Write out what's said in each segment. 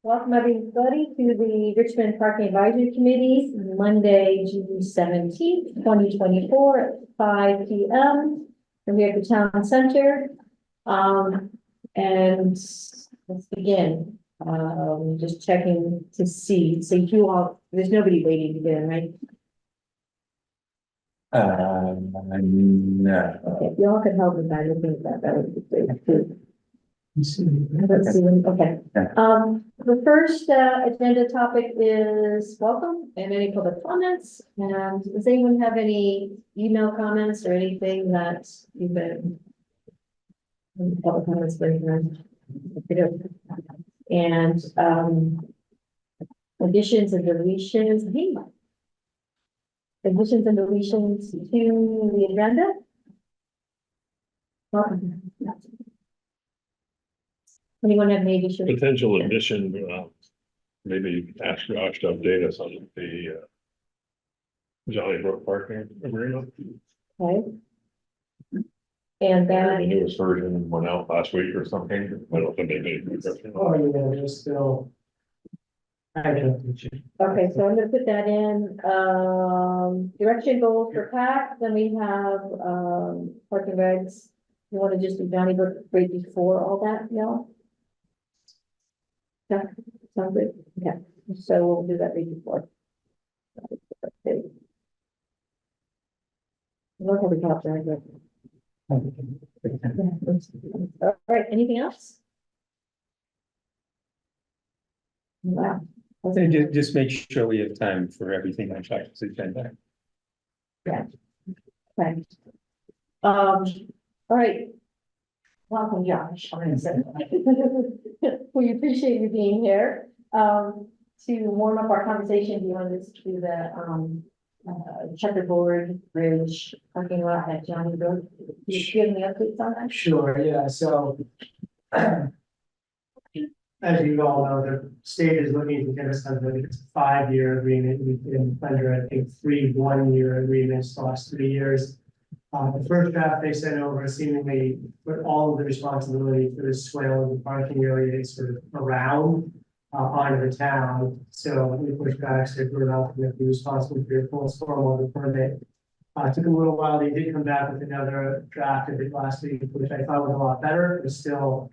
Welcome everybody to the Richmond Parking Advisory Committee, Monday, June 17th, 2024 at 5 p.m. We're here at the town center. And let's begin. Just checking to see. So you all, there's nobody waiting to get in, right? No. Okay, if y'all could help with that, I think that would be great too. Let's see, okay. The first agenda topic is welcome and any public comments. And does anyone have any email comments or anything that you've been? Any public comments for anyone? And additions and deletions. Additions and deletions to the agenda. Welcome. Anyone have any additions? Potential addition, maybe ask Josh to update us on the Jolly Brook parking agreement. Okay. And The then, newest version went out last week or something. I don't think they made it. Oh, yeah, there's still. okay, so I'm gonna put that in, direction goals for PAC, then we have, parking regs. You wanna just do Johnny Brook right before all that, no? Yeah, sounds good, okay, so we'll do that right before. Okay. Look how we got there, good. All right, anything else? Wow. Just make sure we have time for everything on Josh's agenda. Yeah. Right. All right. Welcome, Josh. We appreciate you being here. To warm up our conversation, do you want to do the checkerboard bridge parking lot at Johnny Brook? Can you give me updates on that? Sure, yeah, so. As you all know, the state is looking to get us under a 5-year agreement. We've been under, I think, 3 1-year agreements the last 3 years. The first draft they sent over seemingly put all of the responsibility for the swale of the parking area sort of around onto the town. So we pushed back, said we're not going to be responsible for your full stormwater permit. Took a little while. They did come back with another draft of it last week, which I thought was a lot better. It was still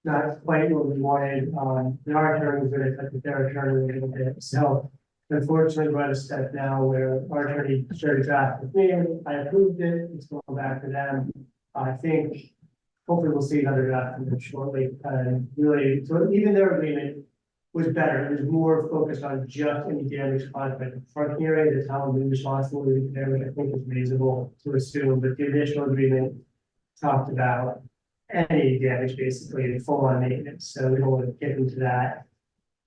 not quite what we wanted. Our attorney was going to cut their attorney a little bit. So unfortunately, we're at a step now where our attorney shared a draft with me. I approved it. It's going back to them. I think hopefully we'll see another draft from them shortly. Really, so even their agreement was better. It was more focused on just any damage caused by the parking area. The town will be responsible for there, which I think is reasonable to assume. But the initial agreement talked about any damage, basically full on maintenance, so we don't want to get into that.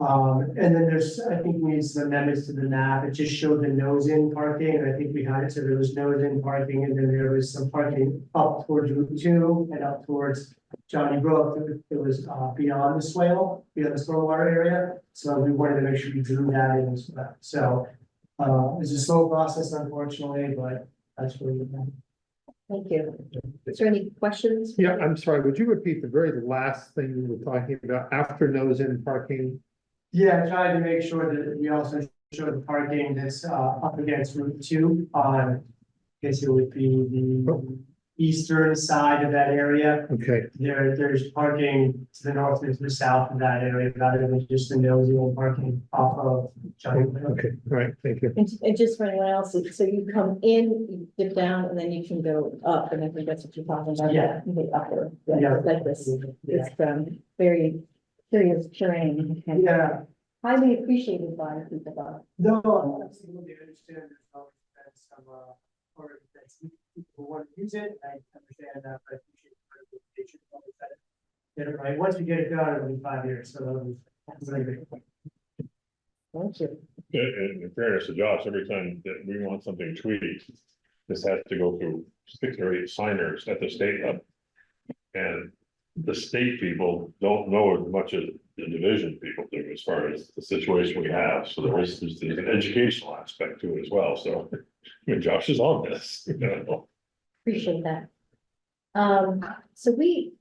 And then there's, I think we need some amendments to the map. It just showed the nose-in parking, and I think we had it so there was nose-in parking, and then there was some parking up towards Route 2 and up towards Johnny Brook. It was beyond the swale, beyond the stormwater area. So we wanted to make sure we drew that in as well. So it's a slow process, unfortunately, but that's what we've done. Thank you. Is there any questions? Yeah, I'm sorry, would you repeat the very last thing you were talking about after nose-in parking? Yeah, I tried to make sure that we also show the parking that's up against Route 2 on, I guess it would be the eastern side of that area. Okay, There's parking to the north and to the south of that area, rather than just the nosy parking off of Johnny Brook. okay, all right, thank you. And just for anyone else, so you come in, you dip down, and then you can go up, and I think that's what you're talking about. Yeah. You get upper, Yeah. like this. Yeah. It's very curious terrain. And Yeah, highly appreciated by people. no, I absolutely understand. There's always been some, or that people want to use it. I understand that, but I appreciate the clarification. Get it right. Once we get it done, it'll be 5 years. So that's really great. Thank you. In fairness to Josh, every time that we want something tweaked, this has to go through 6 or 8 signers at the state level. And the state people don't know as much as the division people do as far as the situation we have. So there's an educational aspect to it as well. So I mean, Josh is on this, you know. Appreciate that. So we,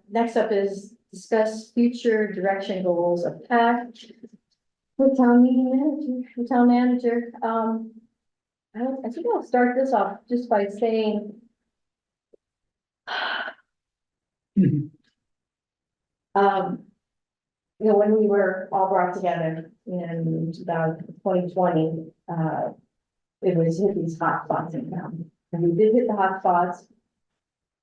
next up is discuss future direction goals of PAC. With town meeting manager, with town manager, I think I'll start this off just by saying. When we were all brought together in 2020, it was hit these hot spots in town. And we did hit the hot spots,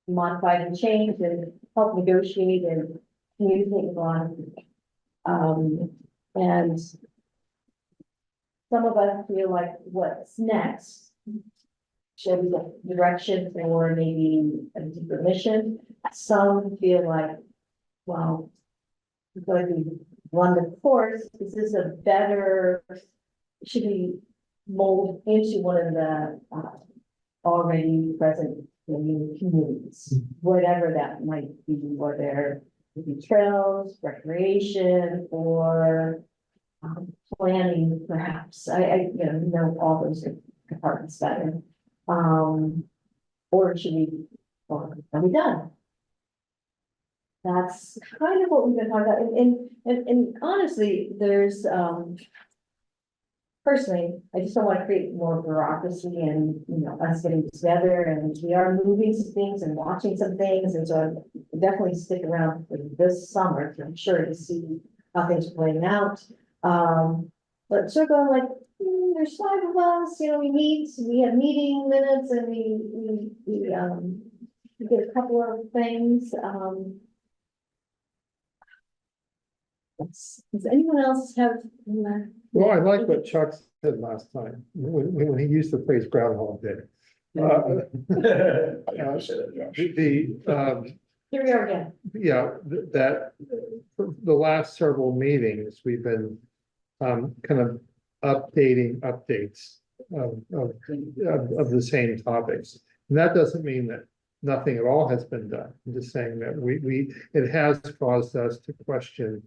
modified and changed and helped negotiate and communicate with a lot of people. And some of us feel like what's next should be the direction for maybe a deeper mission. Some feel like, well, because we run the course, this is a better, should be molded into one of the already present communities, whatever that might be, whether there be trails, recreation, or planning, perhaps. I know all those departments better. Or should we, or are we done? That's kind of what we've been talking about, and honestly, there's, personally, I just don't want to create more bureaucracy and, us getting together, and we are moving some things and watching some things, and so I'll definitely stick around for this summer, I'm sure, to see how things are playing out. But sort of going like, there's 5 of us, we meet, we have meeting minutes, and we get a couple of things, does anyone else have? Well, I like what Chuck said last time, when he used the phrase groundhog day. Here we are again. Yeah, that, for the last several meetings, we've been kind of updating updates of the same topics. And that doesn't mean that nothing at all has been done. I'm just saying that it has caused us to question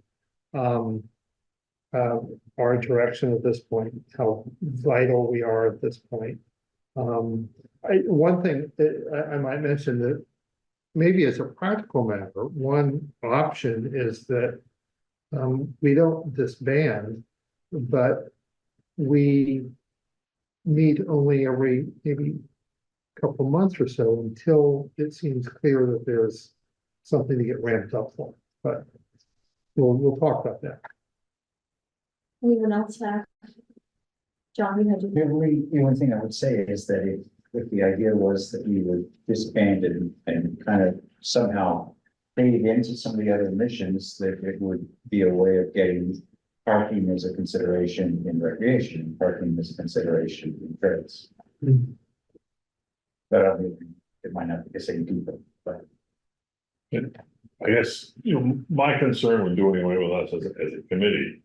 our direction at this point, how vital we are at this point. One thing that I might mention that maybe as a practical matter, one option is that we don't disband, but we meet only every maybe couple months or so until it seems clear that there's something to get ramped up for. But we'll talk about that. Anyone else have? John, you had The only thing I would say is that if the idea was that we would disband and kind of somehow fade into some of the other missions, that it would be a way of getting parking as a consideration in recreation, parking as a consideration in trails. Mhm. But I mean, it might not be the same people, but. I guess, my concern with doing away with us as a committee,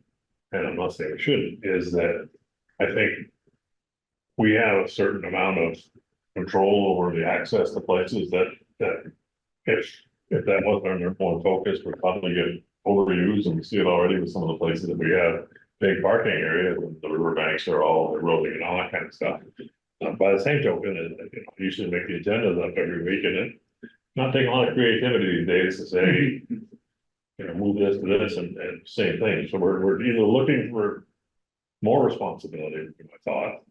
and I'm not saying we shouldn't, is that I think we have a certain amount of control over the access to places that if that wasn't our number one focus, would probably get overused, and we see it already with some of the places that we have big parking areas, and the riverbanks are all eroding and all that kind of stuff. By the same token, I usually make the agendas up every week, and it not taking a lot of creativity these days to say, move this to this and same thing. So we're either looking for more responsibility, I thought.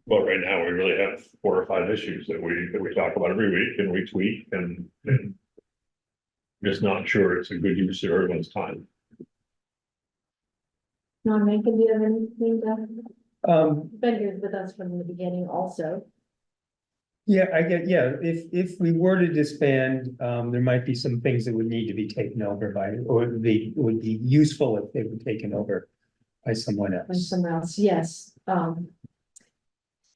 But right now, we really have 4 or 5 issues that we talk about every week, and we tweak, and just not sure it's a good use of everyone's time. Non-Megan, do you have anything to? Been here with us from the beginning also. Yeah, if we were to disband, there might be some things that would need to be taken over by, or would be useful if they were taken over by someone By else. someone else, yes.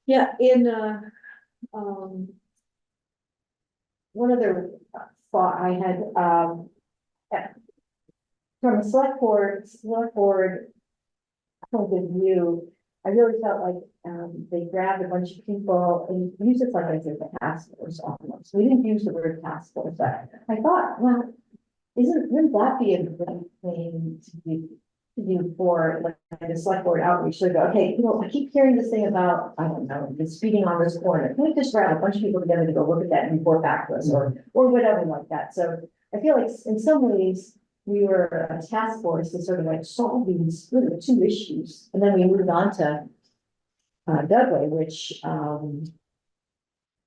Yeah, in one other thought I had, from a select board point of view, I really felt like they grabbed a bunch of people and used it like I said, the task force almost. We didn't use the word task force, but I thought, well, wouldn't that be a great thing to do for like the select board outreach? So go, okay, I keep hearing this thing about, I don't know, the speeding on this corner. Can we just grab a bunch of people together to go look at that and report back to us or whatever like that? So I feel like in some ways, we were a task force to sort of like solve these little two issues, and then we moved on to Dugway, which,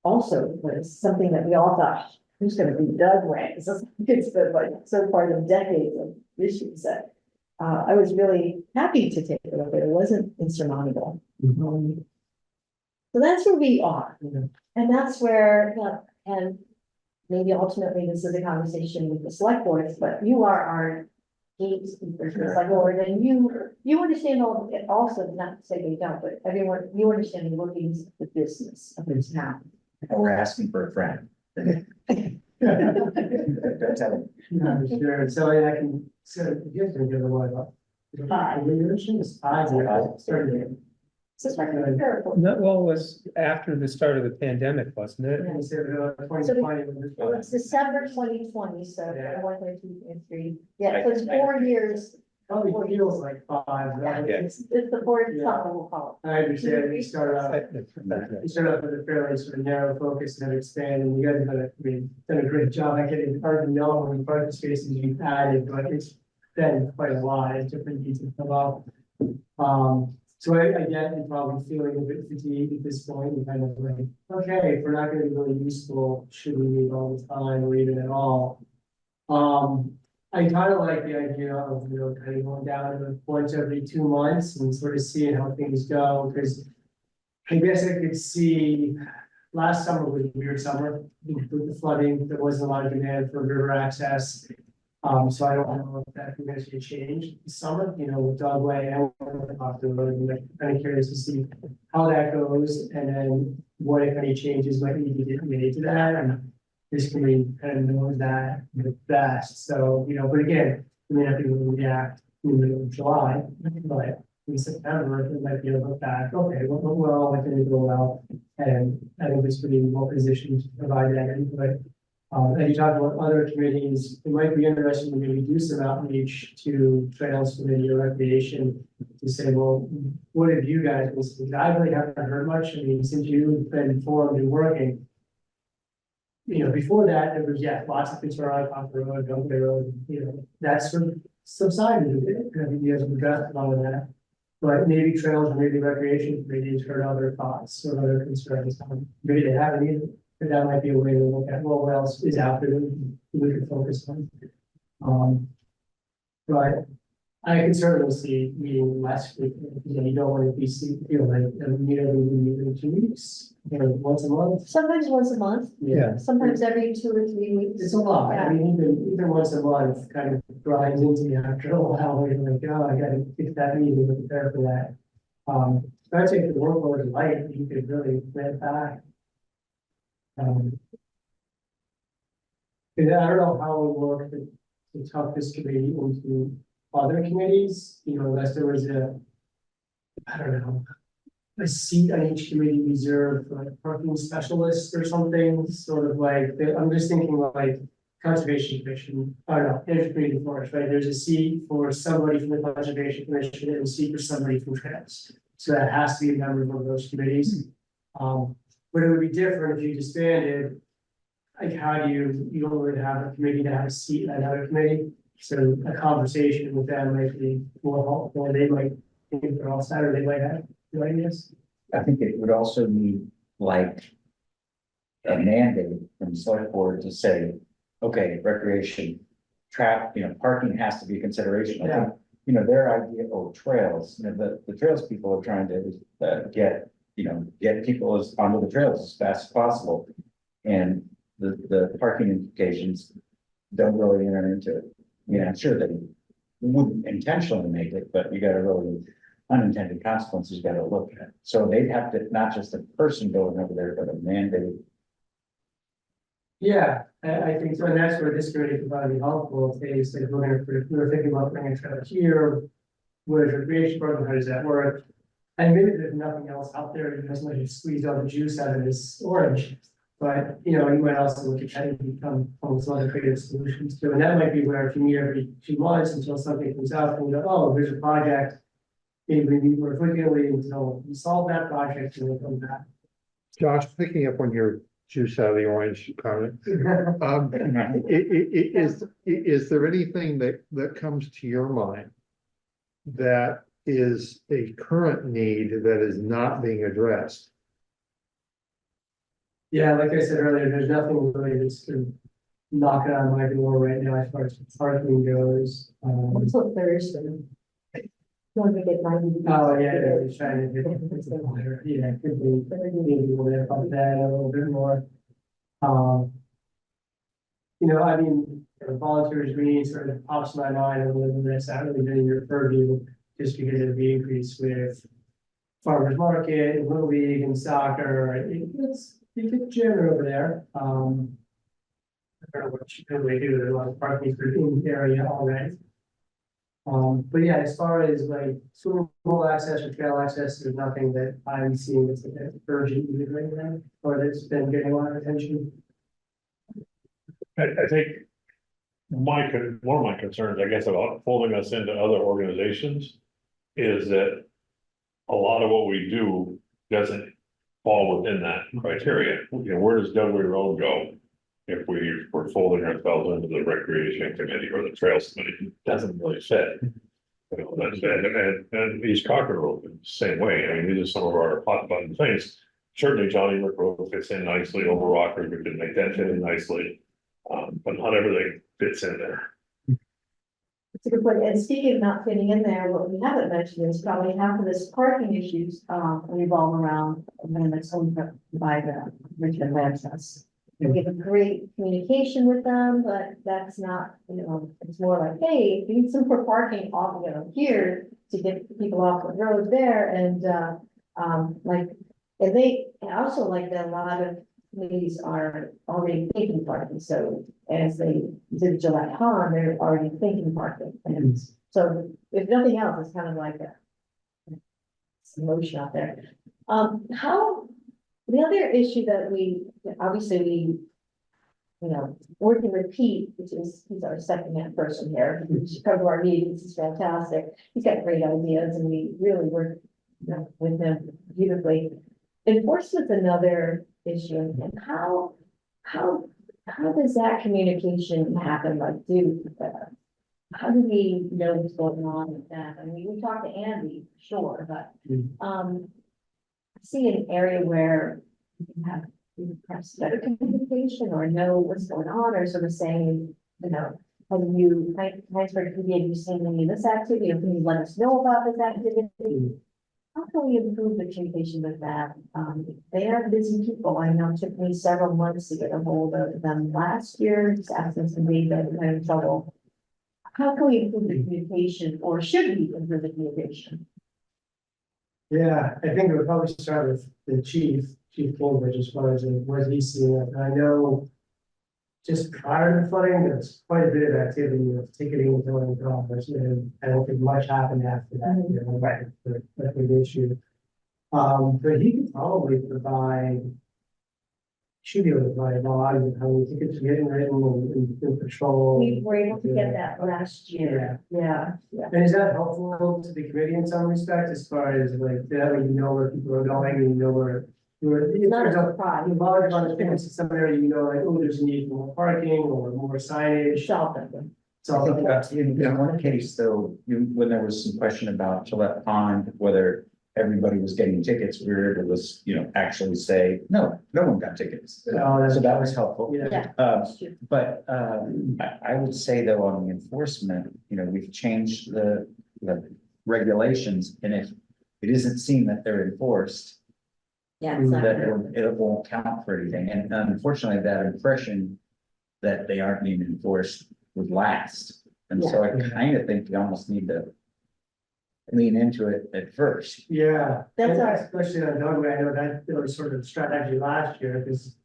also was something that we all thought, who's gonna be Dugway? It's been like so part of decades of issues that, I was really happy to take it over. It wasn't insurmountable. So that's where we are. And that's where, and maybe ultimately this is a conversation with the select boards, but you are our gatekeeper for the select board, and you understand all, also, not to say they don't, but everyone, you understand the workings of the business of this town. We're asking for a friend. Don't tell them. No, sure, so I can, so here's the other one about. The mention is five, started. So it's terrible. That well was after the start of the pandemic, wasn't it? And so, 2020. Well, it's December 2020, so Yeah. 1, 2, 3, 4. Yeah, so it's 4 years. Probably feels like five, Yeah, right? it's the fourth, Yeah. something we'll call I understand, you started out with a fairly sort of narrow focus and have expanded, and you guys have done a great job. I can hardly know how many parking spaces you've added, but it's been quite a lot, it's different pieces come up. So I get you probably feeling a bit fatigued at this point, and kind of like, okay, if we're not gonna be really useful, should we meet all the time or even at all? I kind of like the idea of, kind of going down to once every 2 months and sort of seeing how things go, because I guess I could see last summer was a weird summer with the flooding. There wasn't a lot of demand for river access. So I don't know if that can actually change this summer, with Dugway and off the road. And I'm kind of curious to see how that goes, and then what, if any, changes might need to get made to that. And this committee kind of knows that the best. So, but again, we may not be able to react in the middle of July, but in September, it might be able to look back, okay, well, I think it'll go well. And I think it's pretty well positioned to provide that input. And you talk about other committees, it might be interesting to maybe do some outreach to Trails Committee or Recreation to say, well, what have you guys been seeing? I really haven't heard much. I mean, since you've been formed and working. Before that, there was, lots of concern on the road, Dugway Road, that's sort of subsided a bit. I think you guys have addressed a lot of that. But maybe Trails or maybe Recreation Committee has heard other thoughts or other concerns. Maybe they haven't either. But that might be a way to look at, well, what else is out there that we can focus on. But I can certainly see meeting less frequently, because you don't want to feel like we meet every 2 weeks, or once a month. Sometimes once a month, Yeah. sometimes every 2 or 3 weeks. It's a lot. I mean, even once a month kind of grinds into me after a while, where you're like, oh, I gotta get that meeting and prepare for that. So I'd say if the workload is light, you could really ramp back. And I don't know how it would work to tuck this committee into other committees, unless there was I don't know, a seat on each committee reserved for like parking specialists or something, sort of like, I'm just thinking like Conservation Commission, I don't know, Energy Committee Forest, right? There's a seat for somebody from the Conservation Commission and a seat for somebody from Trails. So that has to be a member of one of those committees. But it would be different if you disbanded. Like, how do you don't really have a committee to have a seat in another committee? So a conversation with them might be more helpful. They might think they're all set, or they might have ideas. I think it would also need like a mandate from the select board to say, okay, recreation, parking has to be a consideration. I think, their idea, trails, the trails people are trying to get people onto the trails as fast as possible. And the parking implications don't really enter into it. I mean, I'm sure they wouldn't intentionally make it, but you gotta really, unintended consequences you gotta look at. So they'd have to, not just a person going over there, but a mandate. Yeah, I think so, and that's where this committee could probably be helpful. If they said, we're thinking about bringing a trailer here. Where's the recreation program? How does that work? And maybe there's nothing else out there. You just want to squeeze all the juice out of this orange. But, you might also look at trying to become some other creative solutions too. And that might be where if you meet every 2 months until something comes out and you go, oh, there's a project. Maybe we meet more frequently until we solve that project and we'll come back. Josh, picking up on your juice out of the orange comment. Is there anything that comes to your mind that is a current need that is not being addressed? Yeah, like I said earlier, there's nothing really that's sort of knocking on my door right now as far as parking goes. Until Thursday. Don't forget my. Oh, yeah, they're trying to get, yeah, could be, maybe we'll live up that a little bit more. You know, I mean, volunteers green sort of pops in my mind a little bit, it's not really been in your purview, just because of the increase with farmers market, and little league and soccer, it's a good gym over there. I don't know what you really do, there's a lot of parking in the area already. But yeah, as far as like swimming pool access or trail access, there's nothing that I'm seeing that's like an urgent need right now, or that's been getting a lot of attention. I think one of my concerns, I guess, about folding us into other organizations is that a lot of what we do doesn't fall within that criteria. You know, where does Dugway Road go? If we're folding ourselves into the Recreation Committee or the Trails Committee, it doesn't really fit. You know, that's, and East Cochran Road, the same way. I mean, these are some of our hot button things. Certainly Johnny Rick Road fits in nicely, over Rockford, we could make that fit in nicely. But not everything fits in there. It's a good point. And speaking of not fitting in there, what we haven't mentioned is probably half of this parking issues, revolve around when it's owned by the Richmond websites. We have a great communication with them, but that's not, you know, it's more like, hey, we need some more parking off, you know, here to get people off the road there and, like, and they also like that a lot of committees are already thinking parking. So as they did Gillette Pond, they're already thinking parking. And so if nothing else, it's kind of like a motion out there. The other issue that we you know, working with Pete, he's our second-hand person here, he should come to our meetings, he's fantastic, he's got great ideas, and we really work, you know, with him beautifully. Enforcement's another issue, and how does that communication happen, like, how do we know what's going on with that? I mean, we talked to Andy, sure, but, I see an area where you have perhaps better communication or know what's going on, or sort of saying, you know, have you, transfer to PBA, have you seen any of this activity, or can you let us know about this activity? How can we improve the communication with that? They are busy people. I know it took me several months to get a hold of them last year, just asking some data and I'm in trouble. How can we improve the communication, or should we improve the communication? Yeah, I think we'll probably start with the Chief Fulbridge, as far as what he's seeing. And I know just prior to the flooding, there's quite a bit of activity of ticketing and towing cars, and I don't think much happened after that, you know, right, that big issue. But he could probably should be able to provide a lot of how many tickets are getting written and patrol. We were able to get that last year. Yeah. And is that helpful to the committee in some respect, as far as like, that way you know where people are going, and you know where. Not a surprise. A large amount of things in some area, you know, like, oh, there's a need for more parking or more signage. Shelter. I think in one case though, when there was some question about Gillette Pond, whether everybody was getting tickets, we were able to, you know, actually say, no one got tickets. Oh, So that was helpful. Yeah. But I would say though, on the enforcement, you know, we've changed the regulations, and if it isn't seen that they're enforced, Yeah. It's not that good. it won't count for anything. And unfortunately, that impression that they aren't being enforced would last. And so I kind of think you almost need to lean into it at first. Yeah, That's and our- especially on Dugway, I know that was sort of strategy last year, because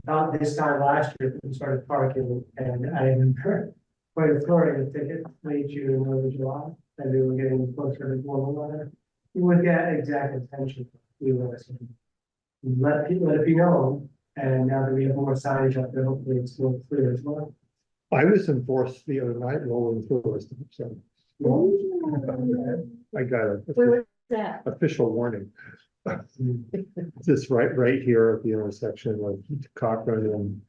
about this time last year, we started parking, and I remember quite a flurry of tickets late June and early July, and they were getting closer to warmer weather. You would get exact attention, we were listening. Let it be known, and now that we have more signage up there, hopefully it's more clear as well. I was enforced the other night rolling through, so I got Where was that? official warning. Just right here at the intersection of Cochran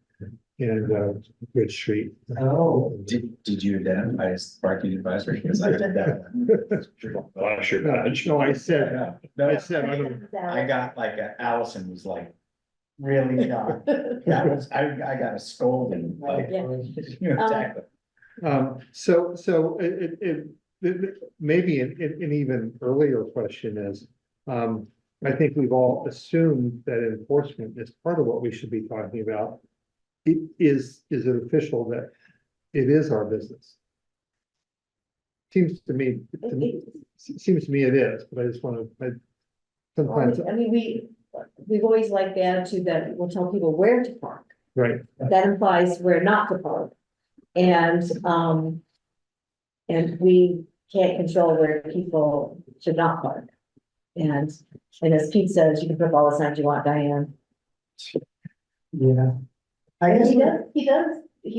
and Ridge Street. Oh. Did you identify as parking advisory? Because I did that. Flash your No, badge. no, I said, No, I I got like, Allison was like, really not. That was, I got a scolding, like, Yeah. exactly. so maybe an even earlier question is, I think we've all assumed that enforcement is part of what we should be talking about. Is it official that it is our business? Seems to me it is, but I just want to, sometimes, I mean, we've always liked the attitude that we'll tell people where to park. right, That implies where not to park. And we can't control where people should not park. And as Pete says, you can put all the signs you want, Diane. Yeah. I guess. He's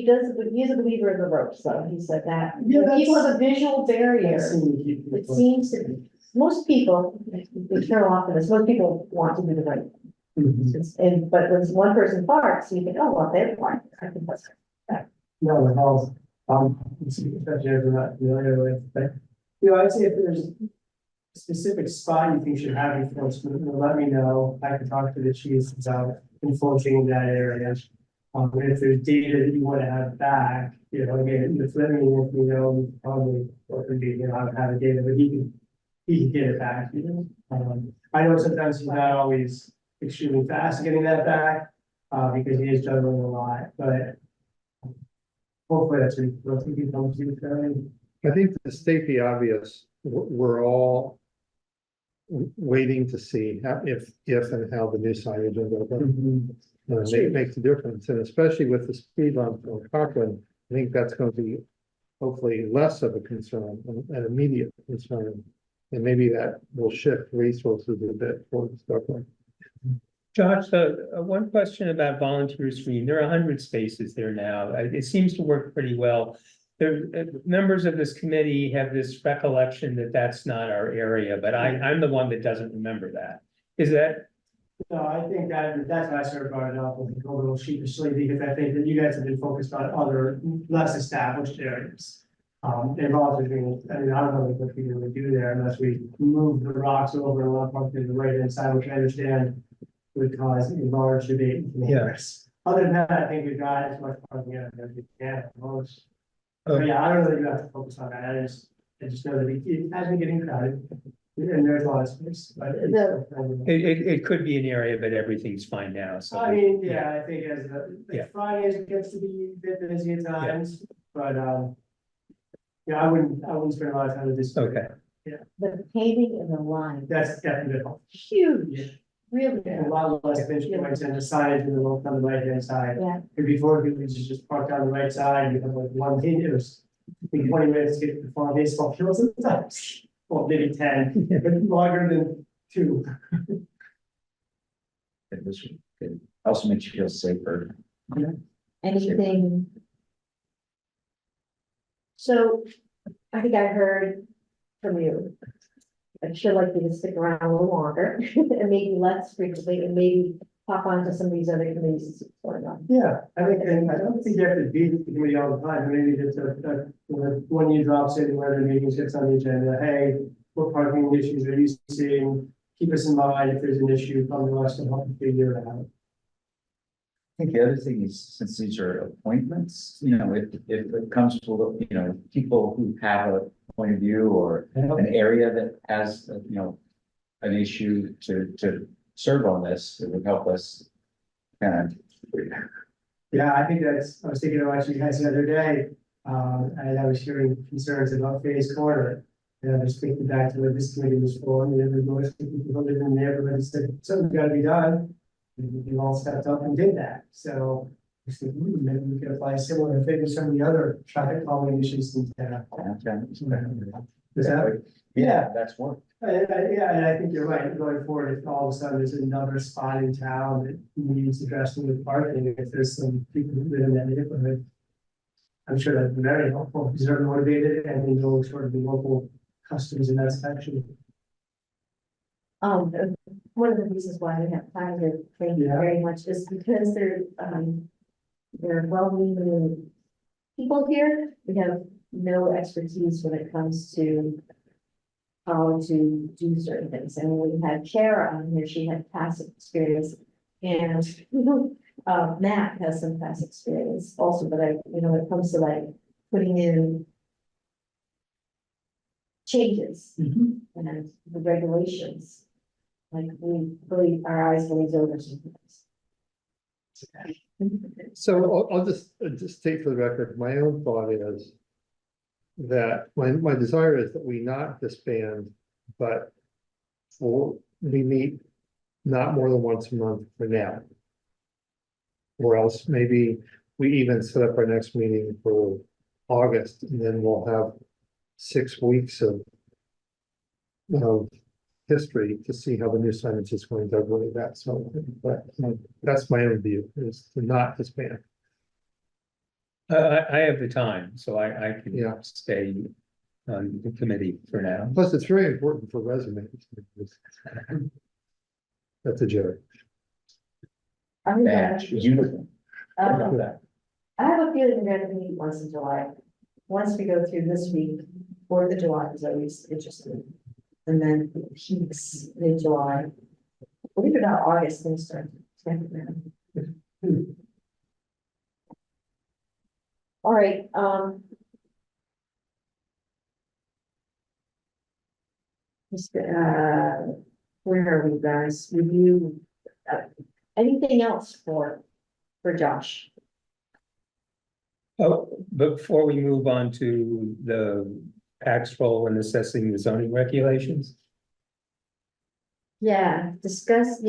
a believer in the rope, so he said that. Yeah, that's- People have a visual barrier. It seems to, most people, we care often, is most people want to do the right thing. And, but when one person parks, you think, oh, well, they're parked. I think that's. No, the halls, especially if we're not familiar with, but, I'd say if there's a specific spot you think should have enforcement, let me know. I can talk to the chiefs about enforcing that area. And if there's data that you want to have back, again, if let me know, probably what would be, I don't have the data, but he can get it back. I know sometimes he's not always extremely fast getting that back, because he is juggling a lot, but hopefully that's what he comes to. I think to state the obvious, we're all waiting to see if and how the new signage is going to makes a difference, and especially with the speed bump on Cochran, I think that's going to be hopefully less of a concern, an immediate concern, and maybe that will shift resources a bit for stuff like. Josh, one question about volunteer screen. There are 100 spaces there now. It seems to work pretty well. Members of this committee have this recollection that that's not our area, but I'm the one that doesn't remember that. Is that? No, I think that's why I sort of brought it up a little sheepishly, because I think that you guys have been focused on other less established areas. And volunteer screening, I mean, I don't know what people would do there unless we move the rocks over and let park to the right hand side, which I understand would cause a large debate. Yes. Other than that, I think we've got as much parking as we can at most. So yeah, I don't really have to focus on that. I just know that it has been getting crowded. And there's a lot of space, but It could be an area, but everything's fine now, so. I mean, yeah, I think as the Fridays gets to be a bit busy at times, but yeah, I wouldn't spend a lot of time with this. Okay. Yeah, The paving and the line, that's definitely huge, really. a lot less pinch points and the signage in the look on the right hand side. Yeah, And before people just park on the right side, you have like one thing, it was 20 minutes to get to the farm baseball field sometimes. Well, maybe 10, but longer than 2. It also makes you feel safer. anything. So I think I heard from you. I'd sure like you to stick around a little longer and maybe less frequently and maybe pop onto some of these other committees and see what's going on. Yeah, I think, and I don't think you have to be the committee all the time, maybe just when you drop in where the meetings gets on the agenda, hey, what parking issues are you seeing? Keep us in mind if there's an issue, come to us to help you figure it out. I think the other thing is, since these are appointments, if it comes to, people who have a point of view or an area that has, an issue to serve on this, it would help us kind of. Yeah, I think I was thinking about you guys the other day, and I was hearing concerns about Phase Corner. And I was thinking back to what this committee was for, and there was most people who lived in the neighborhood and said, something's gotta be done. And we all stepped up and did that, so I think maybe we could apply a similar thing to some of the other traffic calming issues in town. Is that? Yeah, that's one. Yeah, and I think you're right, going forward, if all of a sudden there's another spot in town that needs addressing with parking, if there's some people who live in that neighborhood. I'm sure that's very helpful, because they're motivated and they know sort of the local customs in that section. One of the reasons why we have time to thank you Yeah. very much is because they're well-meaning people here. We have no expertise when it comes to how to do certain things. And when we had Kara on here, she had past experience. And Matt has some past experience also, but when it comes to like putting in changes and the regulations, like we really, our eyes glaze over sometimes. So I'll just state for the record, my own thought is that my desire is that we not disband, but we meet not more than once a month for now. Or else maybe we even set up our next meeting for August, and then we'll have 6 weeks of history to see how the new signage is going to overlay that. So, but that's my own view, is to not disband. I have the time, so I can Yeah. stay on the committee for now. Plus, it's very important for resumes. That's a joke. Badge, uniform. I have a feeling we're gonna meet once in July. Once we go through this week, 4th of July is always interesting. And then peaks in July. Believe it or not, August things start. All right, where are we, guys? Review, anything else for Josh? Oh, before we move on to the tax roll and assessing the zoning regulations, Yeah, discuss,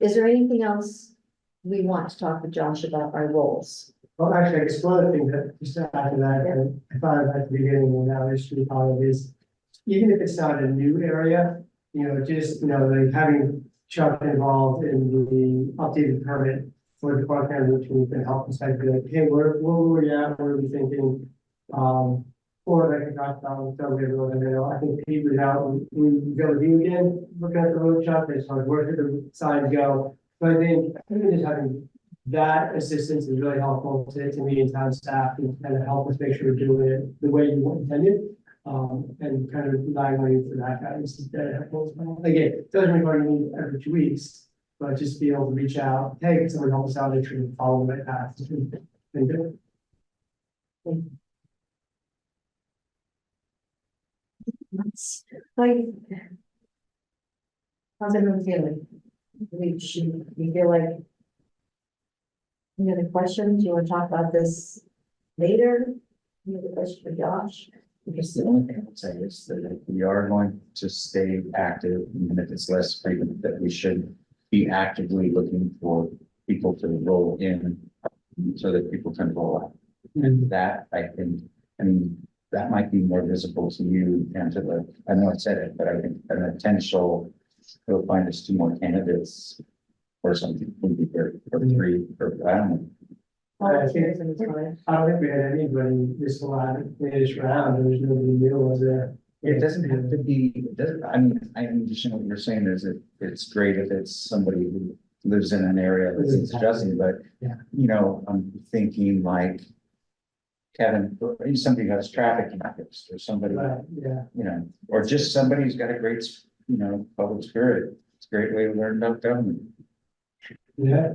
is there anything else we want to talk with Josh about our roles? Well, actually, I guess one other thing that, just to add to that, and I thought of at the beginning, and now I should call it is, even if it's not a new area, just, like having Chuck involved in the updated permit for the park and which we can help us, like, hey, where were we at, what are we thinking? Or like I talked about with Dugway Road, I think Pete was out, we go with you again, looking at the road shop, as far as where did the signs go? But I think even just having that assistance is really helpful to me and town staff, and kind of help us make sure we're doing it the way you intended. And kind of relying on you for that guidance is very helpful as well. Again, it doesn't require you need every 2 weeks, but just be able to reach out, hey, can someone help us out, make sure we follow the right path. And do it. How's everyone feeling? We feel like. Any other questions? You want to talk about this later? Any other question for Josh? I guess the only thing I would say is that we are going to stay active, even if it's less frequent, that we should be actively looking for people to roll in so that people can roll out. And that, I think, that might be more visible to you and to I know I said it, but I think an potential, you'll find us 2 more candidates or something, maybe or 3, or I don't know. I don't think we had anybody this round, there's nobody new, was there? It doesn't have to be, it doesn't, I understand what you're saying is that it's great if it's somebody who lives in an area that's adjusting, but I'm thinking like Kevin, or somebody who has traffic interest, or somebody, or just somebody who's got a great, public spirit. It's a great way to learn about government. Yeah.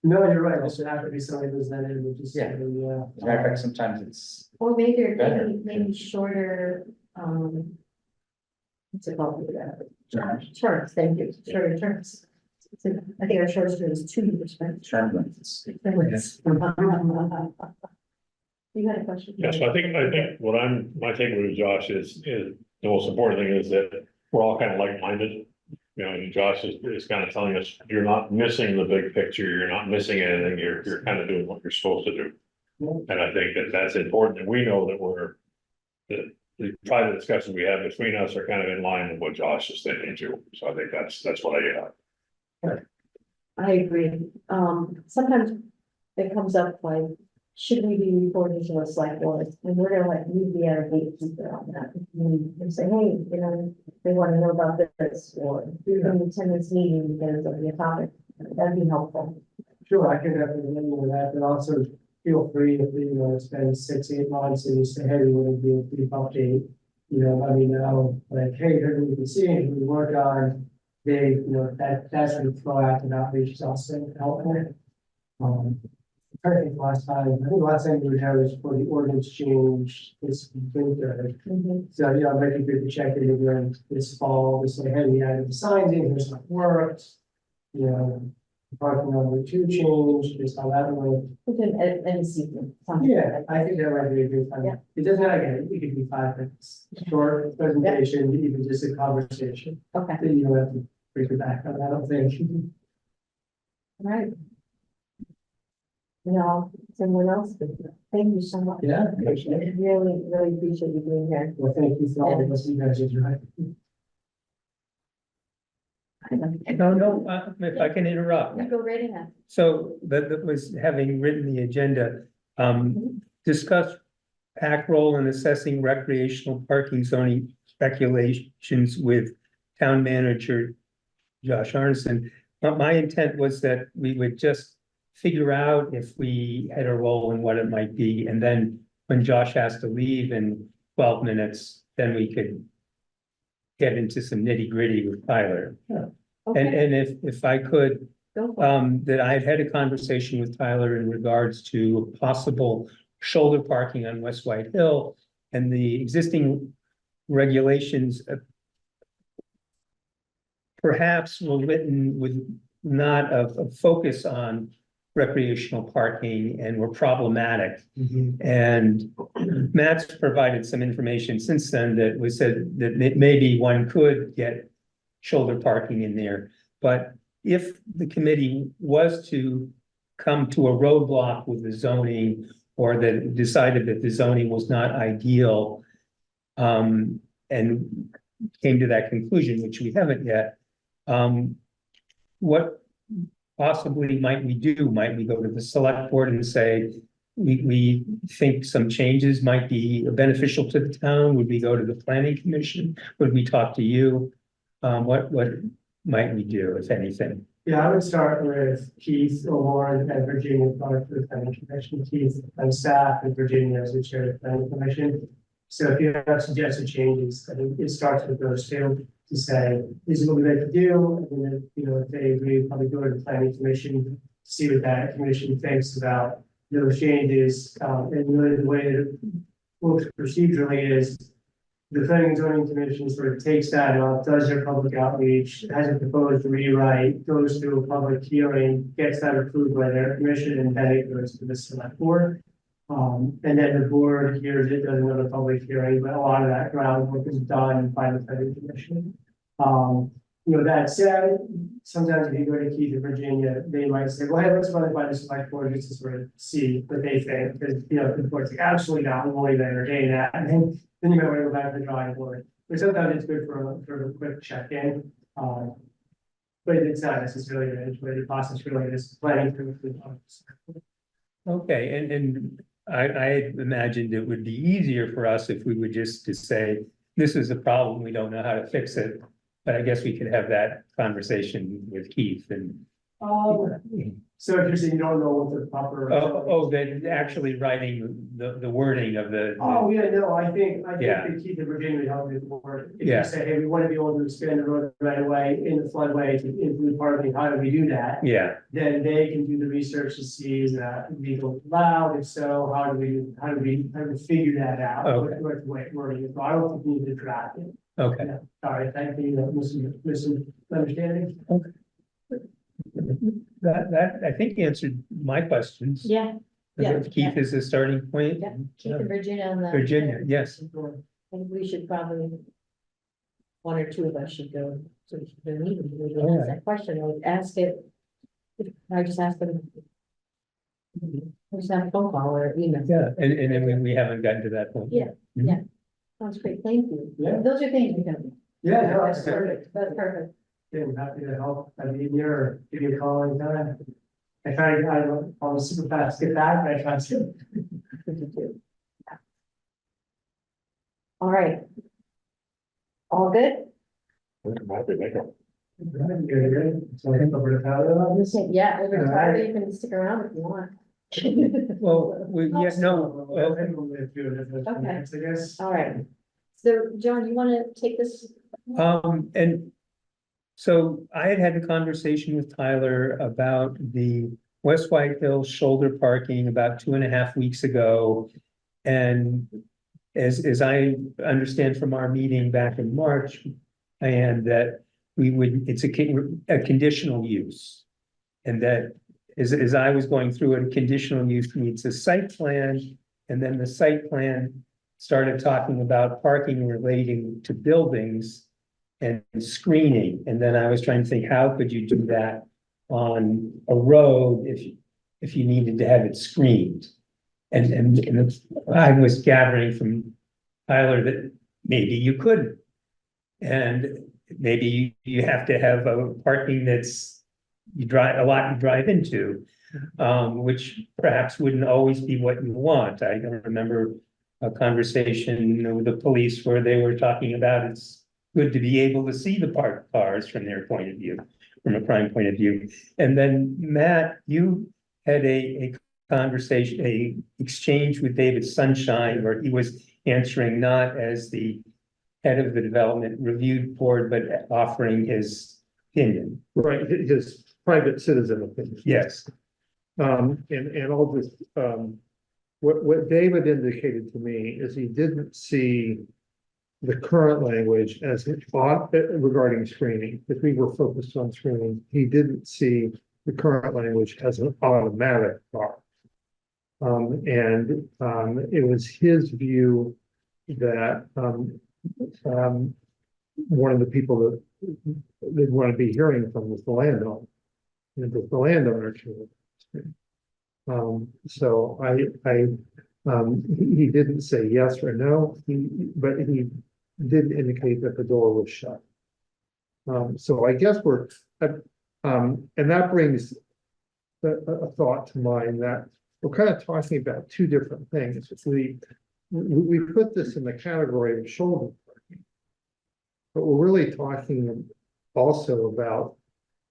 No, you're right, it should have to be somebody who's then able to just. Yeah. As a matter of fact, sometimes it's Or maybe, Better. maybe shorter, what's it called? terms, Terms, thank you, shorter terms. I think our shortest term is 2 years, right? term limits. You had a question? Yes, I think what my takeaway with Josh is the most important thing is that we're all kind of like-minded. And Josh is kind of telling us, you're not missing the big picture, you're not missing anything, you're kind of doing what you're supposed to do. And I think that's important, and we know that the private discussions we have between us are kind of in line with what Josh is thinking too. So I think that's what I get out. I agree. Sometimes it comes up like should we be reporting to a select board? And we're gonna like, you'd be our gatekeeper on that. And say, hey, you know, they wanna know about this, or you're gonna attend this meeting because of the topic. That'd be helpful. Sure, I can definitely let you know that, but also feel free if you want to spend 6, 8 months and you say, hey, we want to do a brief update. You know, let me know, like, hey, here's what we can see, we work on, they, you know, that's when proactive outreach is also helpful. I think last time we were there was for the ordinance change this winter. So, you know, maybe we could check in again this fall to say, hey, we added the signs in, here's what worked. You know, parking number 2 change, just how that went. We can end season. Yeah, I think that might be a good time. Yeah. It doesn't matter, again, it could be 5 minutes, short presentation, even just a conversation. Okay, That you don't have to bring it back on, I don't think. all right. No, someone else, thank you so much. Yeah. Really, really appreciate you being here. Well, thank you for all of us, you guys are right. No, if I can interrupt. You go right ahead. So that was having written the agenda, discuss PAC role in assessing recreational parking zoning speculations with town manager Josh Arneson. But my intent was that we would just figure out if we had a role and what it might be, and then when Josh has to leave in 12 minutes, then we could get into some nitty gritty with Tyler. Okay, And if I could, go for it. that I had had a conversation with Tyler in regards to possible shoulder parking on West White Hill, and the existing regulations perhaps were written with not a focus on recreational parking and were problematic. And Matt's provided some information since then that was said that maybe one could get shoulder parking in there. But if the committee was to come to a roadblock with the zoning, or that decided that the zoning was not ideal, and came to that conclusion, which we haven't yet, what possibly might we do? Might we go to the select board and say, we think some changes might be beneficial to the town? Would we go to the planning commission? Would we talk to you? What might we do, if anything? Yeah, I would start with Keith or Warren and Virginia, part of the planning commission, Keith and staff, and Virginia as the chair of the planning commission. So if you have suggested changes, I think it starts with those two to say, this is what we'd like to do. And then, you know, if they agree, probably go to the planning commission, see what that commission thinks about those changes. And really the way that it works procedurally is the planning and zoning commission sort of takes that up, does their public outreach, has a proposed rewrite, goes through a public hearing, gets that approved by their commission, and then it goes to the select board. And then the board hears it, does another public hearing, but a lot of that groundwork is done by the planning commission. You know, that said, sometimes if you go to Keith in Virginia, they might say, well, hey, let's run it by the select board just to sort of see what they think, because, you know, the board's like, absolutely not, we'll leave entertain that, and then you might want to go back to the drawing board. But sometimes it's good for a quick check-in. But it's not necessarily the process really is planning to. Okay, and I imagined it would be easier for us if we would just to say, this is a problem, we don't know how to fix it. But I guess we could have that conversation with Keith and. So if you're saying you don't know what the proper. That actually writing the wording of the. Oh, yeah, no, I think Yeah. that Keith and Virginia would help with the word. If Yeah. you say, hey, we want to be able to expand the road right away in the floodway to include parking, how do we do that? Yeah, Then they can do the research to see is that legal allowed, if so, how do we figure that out? Okay. What wording is, I don't think we need to draft it. okay. Yeah, sorry, thank you, misunderstanding. That I think answered my questions. Yeah, yeah, Keith is the starting point. yeah, Keith and Virginia on the. Virginia, yes. I think we should probably. One or two of us should go to the meeting, we would All ask that question, I would ask it. I just ask them. I just have a phone call or email. Yeah, and then we haven't gotten to that point. Yeah, Mhm. yeah. Sounds great, thank you. Yeah. Those are things we can do. Yeah, no, That's perfect, that's perfect. I'm happy to help, I mean, you're, give me a call anytime. I tried, I was super fast, get that, but I tried to. All right. All good? I'm happy to make them. Good. So I think over to Tyler. I'm just saying, yeah, over to Tyler, you can stick around if you want. Well, Okay. I guess. All right. So, John, you wanna take this? and so I had had a conversation with Tyler about the West White Hill shoulder parking about 2.5 weeks ago. And as I understand from our meeting back in March, and that it's a conditional use. And that as I was going through it, a conditional use needs a site plan, and then the site plan started talking about parking relating to buildings and screening. And then I was trying to think, how could you do that on a road if you needed to have it screened? And I was gathering from Tyler that maybe you couldn't. And maybe you have to have a parking that's you drive into, which perhaps wouldn't always be what you want. I don't remember a conversation with the police where they were talking about it's good to be able to see the parked cars from their point of view, from a crime point of view. And then Matt, you had a conversation, a exchange with David Sunshine, where he was answering not as the head of the development review board, but offering his opinion. Right, his private citizen opinion. Yes. And I'll just, what David indicated to me is he didn't see the current language as regarding screening. If we were focused on screening, he didn't see the current language as an automatic bar. It was his view that one of the people that they'd want to be hearing from was the landowner. And that the landowner should. So he didn't say yes or no, but he did indicate that the door was shut. So I guess and that brings a thought to mind that we're kind of talking about two different things. We put this in the category of shoulder parking, but we're really talking also about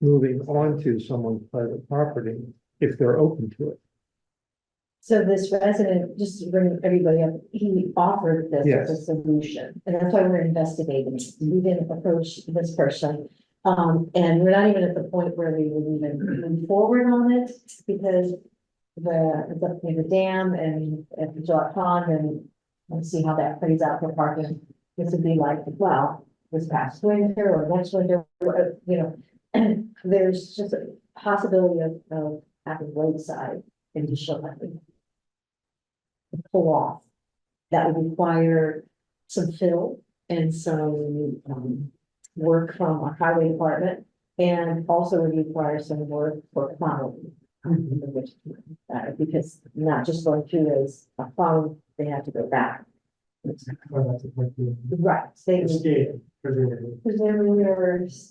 moving on to someone's private property if they're open to it. So this resident, just to bring everybody up, he offered this as a solution, and that's why we're investigating. We didn't approach this person. And we're not even at the point where we would even move forward on it, because the dam and the Jot Pond, and let's see how that plays out for parking. This would be like, well, this past winter or next winter, you know, and there's just a possibility of having roadside additional parking. Pull off. That would require some fill and some work from our highway department, and also would require some work for plowing. Because not just going through as a phone, they have to go back. Right, they would presumably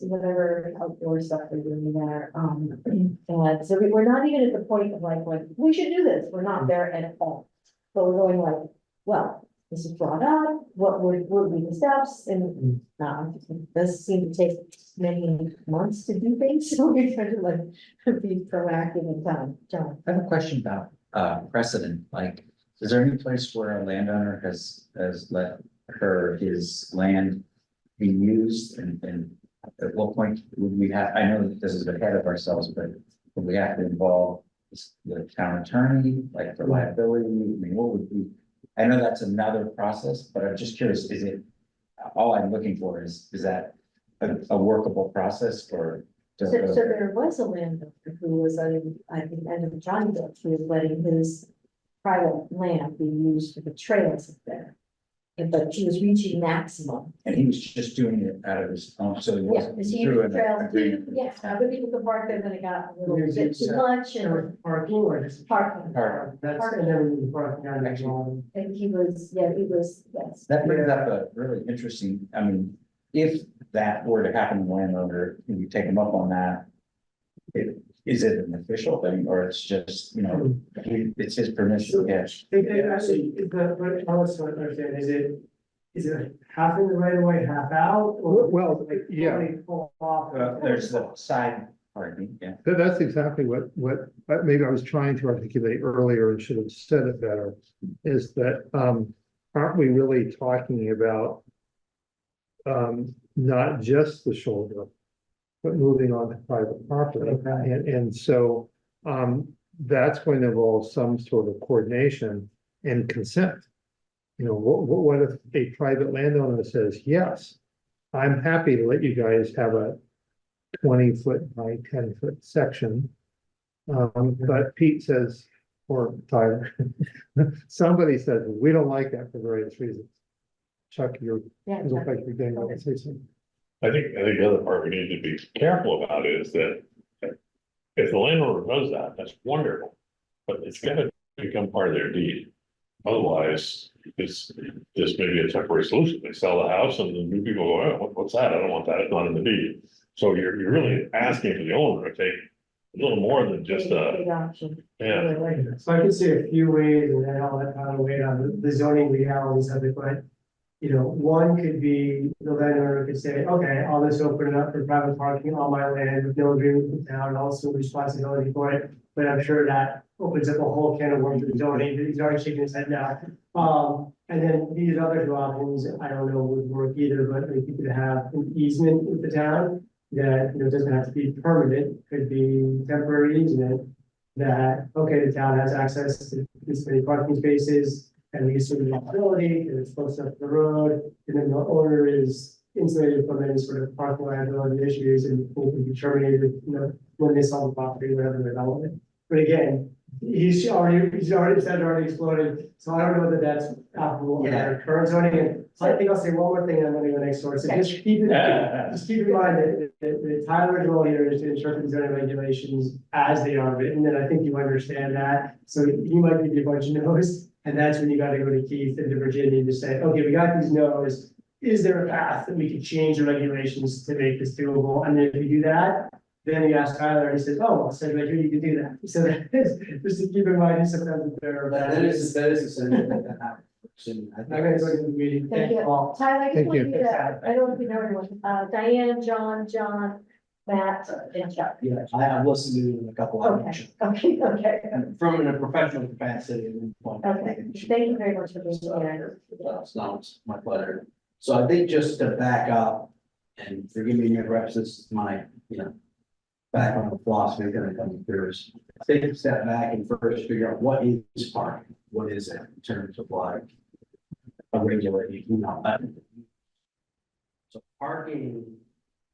whatever outdoor stuff they're doing there. And so we're not even at the point of like, we should do this. We're not there at all. But we're going like, well, this is brought up, what would be the steps, and this seems to take many months to do things, so we're trying to like be proactive in time. John? I have a question about precedent, like, is there any place where a landowner has let his land be used, and at what point would we have, I know that this is ahead of ourselves, but would we have to involve the town attorney, like for liability? I mean, what would be, I know that's another process, but I'm just curious, is it, all I'm looking for is that a workable process for? So there was a landowner who was, I think, end of John Dutch, who was letting his private land be used for the trails up there. But he was reaching maximum. And he was just doing it out of his own, so he Yeah, wasn't. because he through used an the trails too, agreement with yeah, the town. other people could park there when it got a little bit too much and Parking or just parking. Parking. that's and then we park down the lawn. And he was, yes. That brings up a really interesting, I mean, if that were to happen to the landowner, and you take him up on that, Is it an official thing or it's just, it's his permission, yes? Actually, but I was trying to understand, is it half in the right of way, half out? Or Well, like yeah. fully pull off? There's the side parking, yeah. That's exactly what maybe I was trying to articulate earlier and should have said it better, is that, aren't we really talking about not just the shoulder, but moving on to private property? Okay. And so, that's going to involve some sort of coordination and consent. What if a private landowner says, yes, I'm happy to let you guys have a 20-foot by 10-foot section. But Pete says, or Tyler, somebody says, we don't like that for various reasons. Chuck, you look like you're getting ready to say something. I think the other part we need to be careful about is that if the landowner does that, that's wonderful, but it's gotta become part of their deed. Otherwise, this may be a temporary solution. They sell the house and the new people go, oh, what's that? I don't want that. It's not in the deed. So you're really asking for the owner to take a little more than just Big option. yeah. So I can see a few ways, and then I'll let Tyler weigh on the zoning legalities of it, but. One could be the landowner could say, okay, I'll just open it up for private parking on my land with no agreement with the town, and also responsibility for it. But I'm sure that opens up a whole can of worms with zoning, he's already shaking his head now. And then these other two options, I don't know, would work either, but like you could have an easement with the town that, doesn't have to be permanent, could be temporary easement. That, okay, the town has access to this many parking spaces, and we assume liability, and it's close up to the road, and then the owner is insulated from any sort of parking liability issues, and it can be terminated, when they sell the property, whatever the development. But again, he's already exploded, so I don't know that that's applicable in our current zoning. And so I think I'll say one more thing, and I'm gonna go next door. So just keep in mind that Tyler's role here is to interpret zoning regulations as they are written, and I think you understand that. So he might give you a bunch of no's. And that's when you gotta go to Keith and to Virginia to say, okay, we got these no's. Is there a path that we could change the regulations to make this doable? And then if you do that, then you ask Tyler and he says, oh, so right here, you can do that. So that is, just to keep in mind, sometimes there. That is essentially that happens. I'm gonna go to the meeting. Thank you. All. Tyler, I just Thank want you. you to, I don't know if you know everyone, Diane, John, Matt, and Chuck. Yeah, I have listened to a couple of them. Okay. And from a professional capacity. Okay, thank you very much for being here. It's my pleasure. So I think just to back up, and forgive me, perhaps this is my, back on the philosophy that I'm coming through is take a step back and first figure out what is parking, what is it in terms of like a regulating, So parking,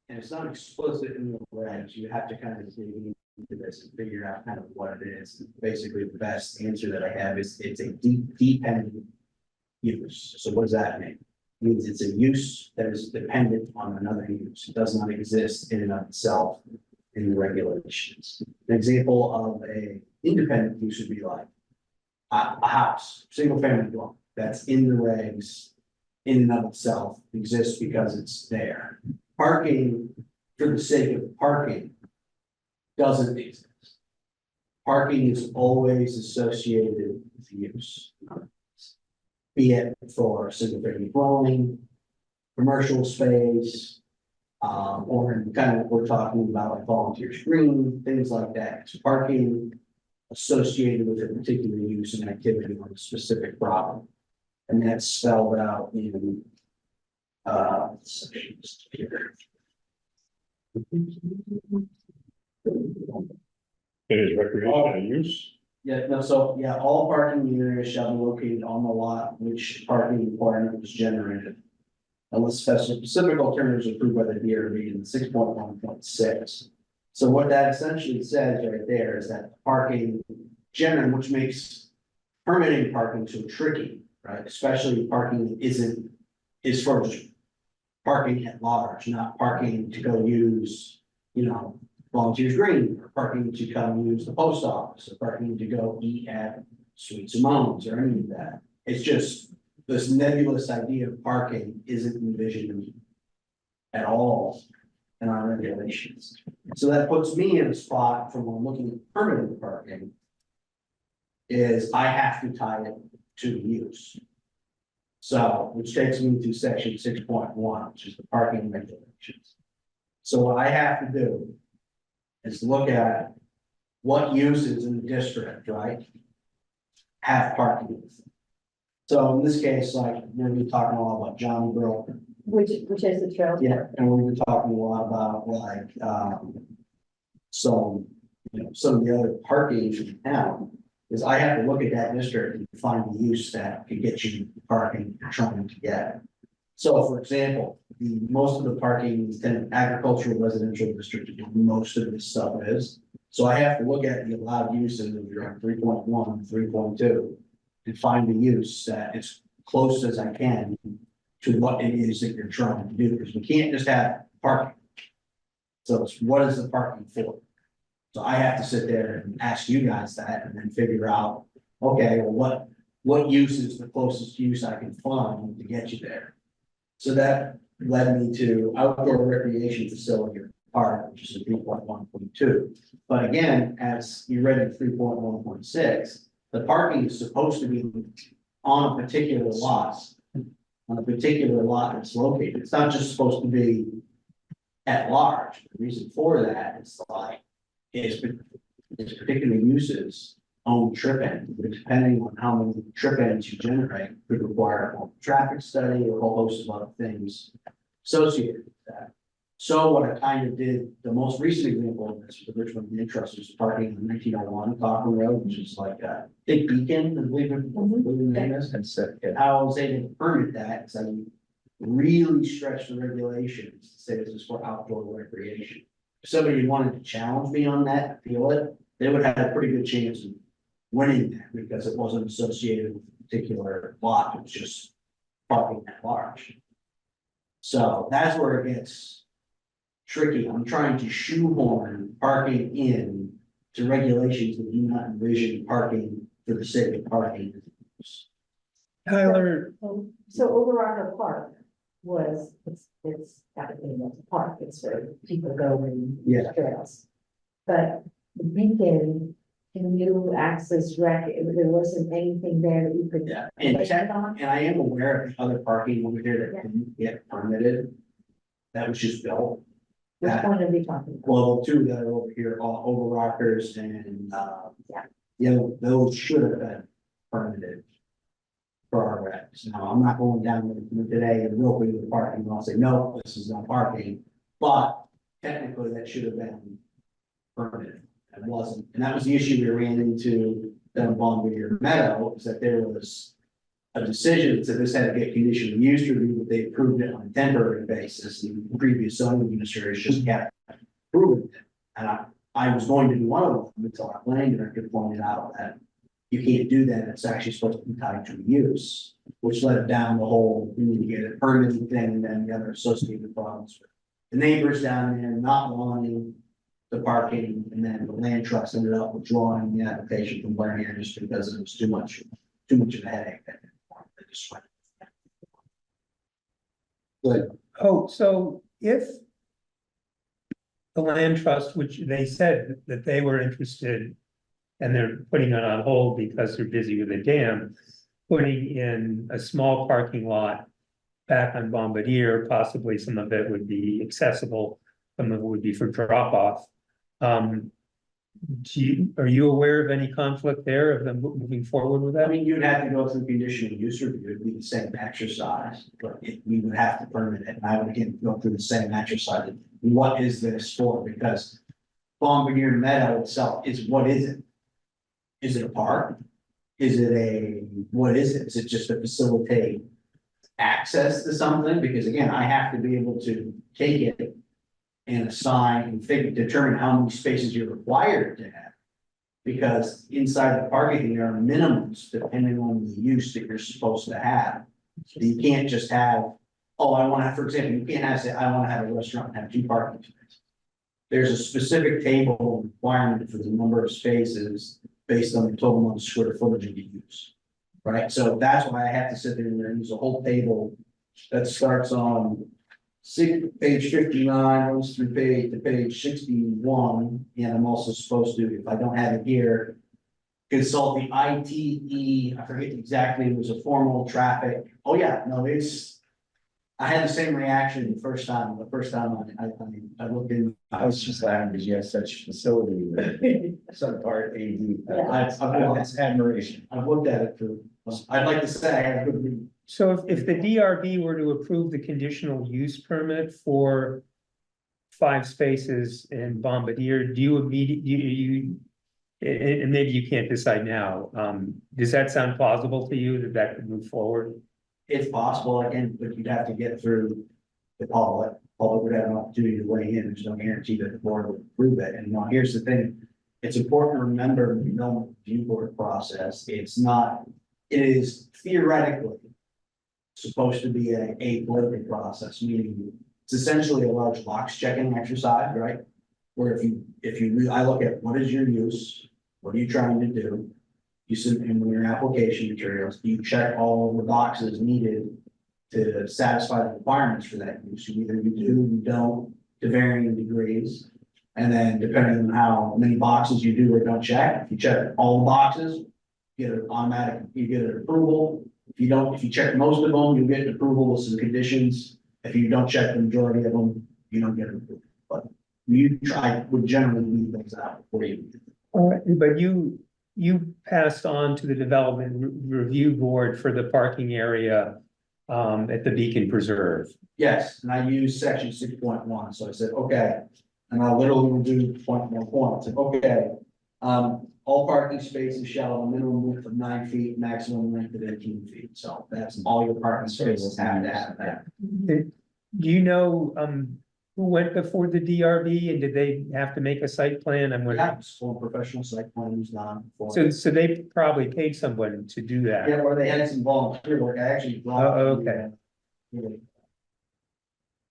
and it's not explicit in the regs, you have to kind of dig into this and figure out kind of what it is. Basically, the best answer that I have is it's a dependent use. So what does that mean? It means it's a use that is dependent on another use. It does not exist in and of itself in the regulations. An example of a independent use would be like a house, single family dwelling, that's in the regs in and of itself exists because it's there. Parking, for the sake of parking, doesn't exist. Parking is always associated with use. Be it for single family dwelling, commercial space, or kind of what we're talking about, like volunteer screening, things like that. It's parking associated with a particular use and activity on a specific property. And that's spelled out in sections here. It is recreational use. Yeah, no, so, yeah, all parking areas shall be located on the lot which parking requirement was generated. Unless specific alternatives approved by the DRB in 6.1.6. So what that essentially says right there is that parking generated, which makes permitting parking so tricky, right? Especially parking that is for just parking at large, not parking to go use, volunteers green, or parking to come use the post office, or parking to go eat at Sweet Simone's or any of that. It's just this nebulous idea of parking isn't envisioned at all in our regulations. So that puts me in a spot from when I'm looking at permanent parking. Is I have to tie it to the use. So, which takes me to section 6.1, which is the parking regulations. So what I have to do is look at what uses in the district, right? Have parking. So in this case, like, we're gonna be talking a lot about John Brook. Which is the trail. Yeah, and we've been talking a lot about like, some, some of the other parking in town. Is I have to look at that district and find the use that could get you the parking you're trying to get. So for example, most of the parking is in agricultural residential district, most of this stuff is. So I have to look at the allowed uses of your 3.1, 3.2. And find the use that is close as I can to what it is that you're trying to do, because we can't just have parking. So it's what is the parking for? So I have to sit there and ask you guys that and then figure out, okay, well, what use is the closest use I can find to get you there? So that led me to outdoor recreation facility or park, which is a 3.1.2. But again, as you read in 3.1.6, the parking is supposed to be on a particular lot. On a particular lot that's located. It's not just supposed to be at large. The reason for that is like, is particular uses own trip end, but depending on how many trip ends you generate, could require a traffic study or a whole host of other things associated with that. So what I kind of did, the most recent example of this for the Richmond interest was parking on 1901 Cochran Road, which is like a big beacon, I believe the name is. And so, How I was able to permit that, is I really stretched the regulations to say this is for outdoor recreation. If somebody wanted to challenge me on that, appeal it, they would have a pretty good chance of winning that, because it wasn't associated with a particular lot, it was just parking at large. So that's where it gets tricky. I'm trying to shoehorn parking in to regulations that do not envision parking for the sake of parking. Tyler, So Overrocker Park it's got to be a park, it's where people go and Yeah. trails. But the beacon, can you access there wasn't anything there that you could. Yeah, expand on? and I am aware of other parking over here that didn't get permitted. That was just built. Which one are we talking about? Well, two that are over here, all over rockers and, those should have been permitted. For our regs. Now, I'm not going down with today and real quick with the parking, I'll say, no, this is not parking. But technically, that should have been permitted. It wasn't, and that was the issue we ran into down Bombardier Meadow, is that there was a decision that said this had to get conditional use review, but they approved it on a temporary basis. The previous zoning administration just kept approving it. And I was going to do one of them until our planning director pointed out that you can't do that, it's actually supposed to be tied to use, which led down the whole, we need to get a permitting thing, and then the other associated problems with the neighbors down there not wanting the parking, and then the land trust ended up withdrawing the application from Warner just because it was too much of a headache. They just went. Good. oh, so if the land trust, which they said that they were interested, and they're putting it on hold because they're busy with the dam, putting in a small parking lot back on Bombardier, possibly some of it would be accessible, some of it would be for drop off. Are you aware of any conflict there of them moving forward with I that? mean, you'd have to go through conditional use review, it'd be the same exercise, but we would have to permit it, and I would again go through the same exercise. What is this for? Because Bombardier Meadow itself is, what is it? Is it a park? Is it what is it? Is it just to facilitate access to something? Because again, I have to be able to take it and assign and determine how many spaces you're required to have. Because inside the parking, there are minimums depending on the use that you're supposed to have. So you can't just have, oh, I want to have, for example, you can't have, say, I want to have a restaurant and have 2 parking spaces. There's a specific table requirement for the number of spaces based on the total amount of square footage you use. Right, so that's why I have to sit there and use a whole table that starts on page 59 goes through to page 61, and I'm also supposed to, if I don't have it here, consult the ITE, I forget exactly, it was a formal traffic, oh yeah, no, I had the same reaction the first time I looked in. I was just laughing because you have such facility with some part AD. That's admiration. I've looked at it for, I'd like to say I had a good read. So if the DRB were to approve the conditional use permit for 5 spaces in Bombardier, do you immediately, and maybe you can't decide now, does that sound plausible to you that that could move forward? It's possible, again, but you'd have to get through the public would have an opportunity to weigh in, there's no guarantee that the board would approve it, and now here's the thing. It's important to remember, the review board process, it is theoretically supposed to be a political process, meaning it's essentially a large box checking exercise, right? Where I look at what is your use, what are you trying to do? You send in your application materials, you check all the boxes needed to satisfy the requirements for that use. Either you do, you don't, to varying degrees. And then depending on how many boxes you do or don't check, if you check all the boxes, you get an approval. If you check most of them, you'll get an approval with some conditions. If you don't check the majority of them, you don't get an approval. But would generally leave things out for you. But you passed on to the development review board for the parking area at the Beacon Preserve. Yes, and I used section 6.1, so I said, okay, and I literally will do point. I said, okay, all parking spaces shall have a minimum width of 9 feet, maximum length of 18 feet, so that's all your parking spaces have to have that. Do you know, who went before the DRB and did they have to make a site plan? I'm wondering. Yeah, full professional site plan was done for. So they probably paid someone to do that. Yeah, or they had some volunteer work, I actually. Oh, okay.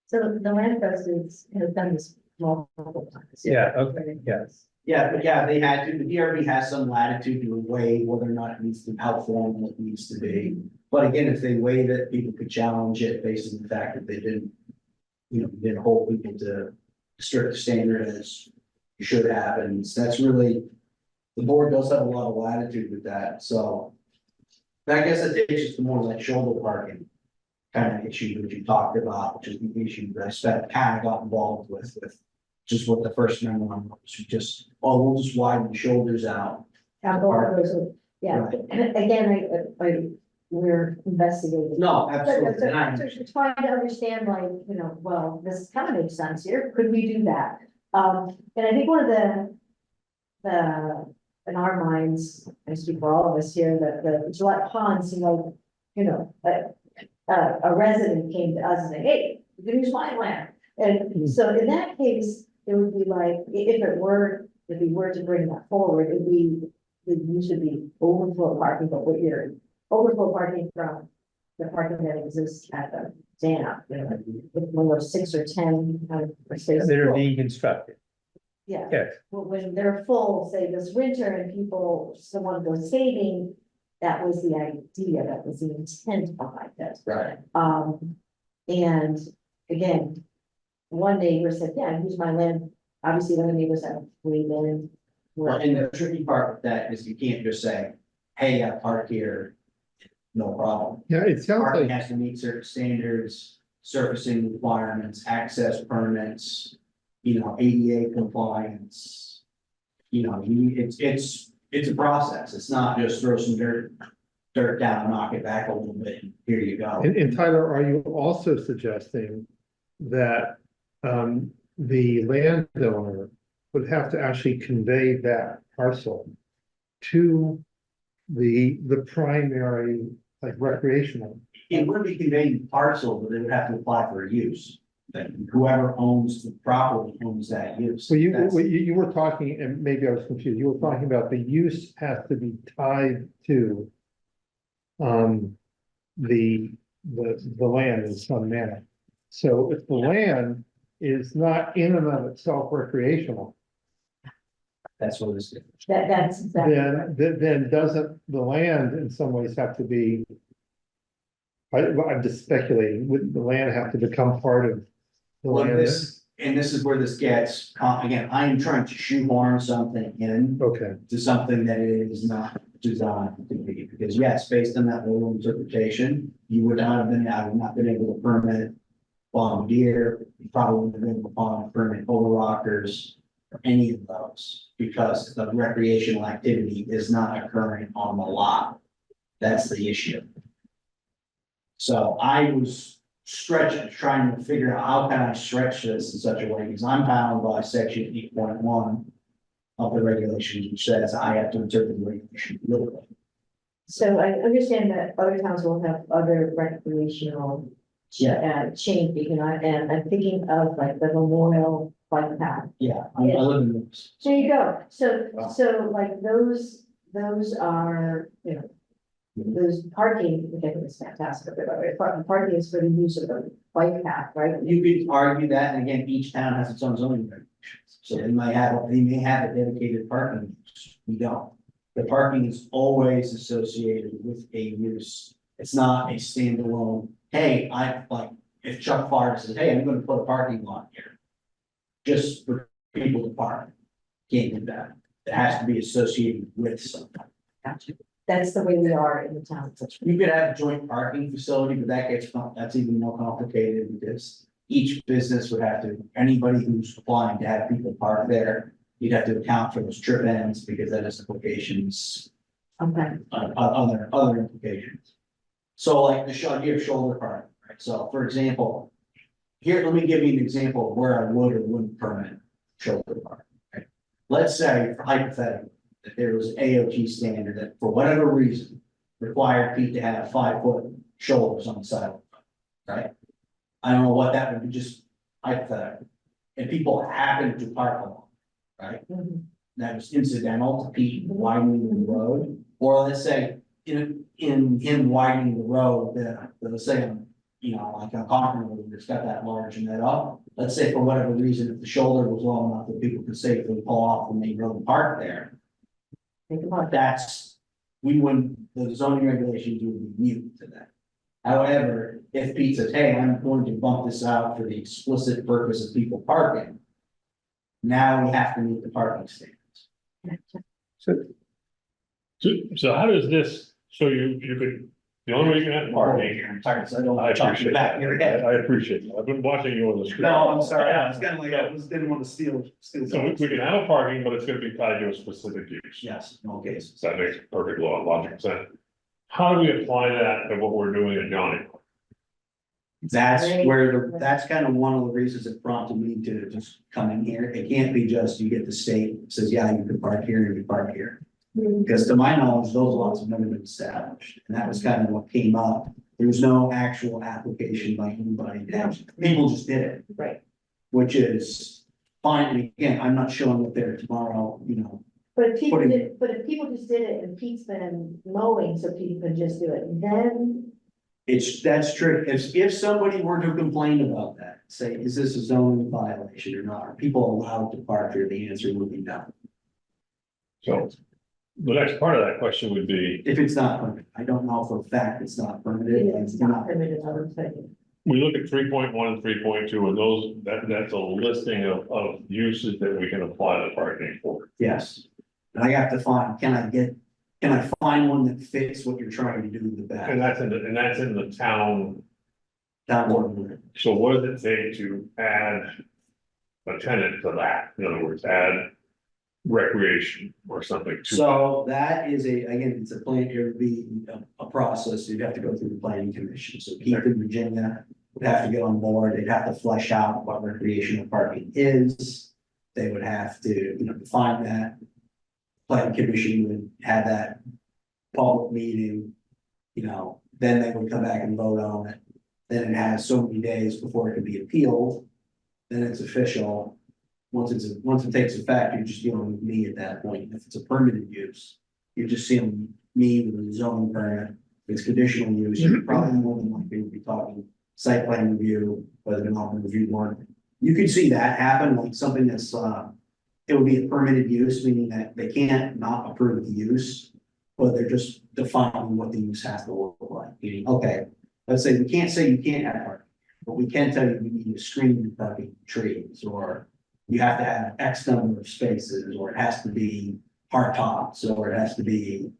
So the land trust has done this multiple times. Yeah, okay, yes. Yeah, but yeah, they had to, the DRB has some latitude to weigh whether or not it needs to, how formal it needs to be. But again, if they weighed it, people could challenge it based on the fact that they didn't hold people to strict standard as you should have, and that's really, the board does have a lot of latitude with that, so. I guess it takes us to more like shoulder parking kind of issue that you talked about, which is the issue that I kind of got involved with just what the first memo was, we'll just widen the shoulders out. Yeah, again, we're investigating. No, absolutely. So trying to understand, like, well, this kind of makes sense here, could we do that? And I think one of the in our minds, I speak for all of us here, that the Gillette Pond seemed like, a resident came to us and said, hey, you can use my land. And so in that case, it would be like, if we were to bring that forward, the use would be overflow parking, but what you're overflow parking from the parking that exists at the dam, with one of 6 or 10 spaces. That are being constructed. Yeah. Yes. Well, when they're full, say this winter, and people still want to go skating, that was the idea, that was the intent behind it. Right. And again, one neighbor said, yeah, use my land. Obviously, the other neighbors have weighed in. Well, and the tricky part with that is you can't just say, hey, I park here, no problem. Yeah, it sounds Parking like, has to meet certain standards, surfacing requirements, access permits, ADA compliance. It's a process. It's not just throw some dirt down, knock it back a little bit, and here you go. and Tyler, are you also suggesting that the landowner would have to actually convey that parcel to the primary, like, recreational? It would be conveying parcel, but they would have to apply for a use. Then whoever owns the property owns that use. So That's- you were talking, and maybe I was confused, you were talking about the use has to be tied to the land in some manner. So if the land is not in and of itself recreational, That's what it's. That's exactly right. then doesn't the land in some ways have to be, I'm just speculating, would the land have to become part of rely Like on this, and this is where this gets, again, I am trying to shoehorn something in Okay, to something that it is not designed to be, because yes, based on that little interpretation, you would not have been, I would not been able to permit bombardier, you probably would have been able to permit overrockers, or any of those, because the recreational activity is not occurring on the lot. That's the issue. So I was stretching, trying to figure out how can I stretch this in such a way, because I'm bound by section 8.1 of the regulations, which says I have to interpret the regulation literally. So I understand that other towns will have other recreational. Change, and I'm thinking of like the memorial bike path. Yeah, I live in this. There you go. So like those are, you know, those parking, which I think is fantastic, but parking is for the use of the bike path, right? You could argue that, and again, each town has its own zoning regulations, so they may have a dedicated parking use, we don't. The parking is always associated with a use, it's not a standalone, hey, I, like, if Chuck Farr says, hey, I'm gonna put a parking lot here. Just for people to park, can't do that, it has to be associated with something. That's the way we are in the town. You could have a joint parking facility, but that's even more complicated because each business would have to, anybody who's applying to have people park there, you'd have to account for those trip ends because that has implications, Okay, other implications. So like you have shoulder parking, right? So for example, here, let me give you an example of where I would or wouldn't permit shoulder parking. Right? Let's say hypothetically, that there was an AOT standard that for whatever reason required Pete to have 5-foot shoulders on the sidewalk, right? I don't know what that would be, just hypothetical. And people happen to park along, right? Mhm. That was incidental to Pete widening the road, or let's say in him widening the road, let's say, you know, like a Cochran, it's got that large and that up. Let's say for whatever reason, if the shoulder was long enough that people could safely pull off the main road and park there. think about that. That's, the zoning regulations would be mute to that. However, if Pete says, hey, I'm going to bump this out for the explicit purpose of people parking. Now we have to meet the parking standards. So how does this, so you could, the only way you can have parking. I'm sorry, so I don't I talk to the appreciate back that. of your head. I appreciate that. I've been watching you on the screen. No, I'm sorry, I was kind of like, didn't want to steal. So we can have a parking, but it's gonna be tied to a specific use. Yes, in all cases. That makes perfect logical sense. How do we apply that to what we're doing at Johnny? That's where, that's kind of one of the reasons it prompted me to just come in here. It can't be just you get the state says, yeah, you can park here and you can park here. Because to my knowledge, those lots have never been established, and that was kind of what came up. There was no actual application by anybody. People just did it, Right, which is fine. And again, I'm not showing up there tomorrow, you know. but if people Putting- did, but if people just did it and Pete's been mowing, so people could just do it, then. That's true. If somebody were to complain about that, say, is this a zoning violation or not? Are people allowed to park here? The answer would be no. So the next part of that question would be, If it's not permitted, I don't know for a fact it's not permitted. It's not permitted, I would say. we look at 3.1 and 3.2, and those, that's a listing of uses that we can apply the parking for. Yes. And I have to find, can I find one that fits what you're trying to do the best? And that's in the town. That one. So what does it take to add a tenant to that? In other words, add recreation or something to. So that is again, it's a plan, it would be a process. You'd have to go through the planning commission. So Keith and Virginia would have to get on board. They'd have to flesh out what recreational parking is. They would have to, you know, define that. Planning commission would have that public meeting, you know, then they would come back and vote on it. Then it has so many days before it can be appealed. Then it's official. Once it takes effect, you're just dealing with me at that point. If it's a permitted use, you're just seeing me with a zoning permit. If it's conditional use, you're probably more than likely to be talking site plan review, whether or not review one. You could see that happen, like something that's, it would be a permitted use, meaning that they can't not approve the use, but they're just defining what the use has to look like. Meaning, okay, let's say we can't say you can't have parking, But we can tell you we need to screen parking trees, or you have to have X number of spaces, or it has to be hard tops, or it has to be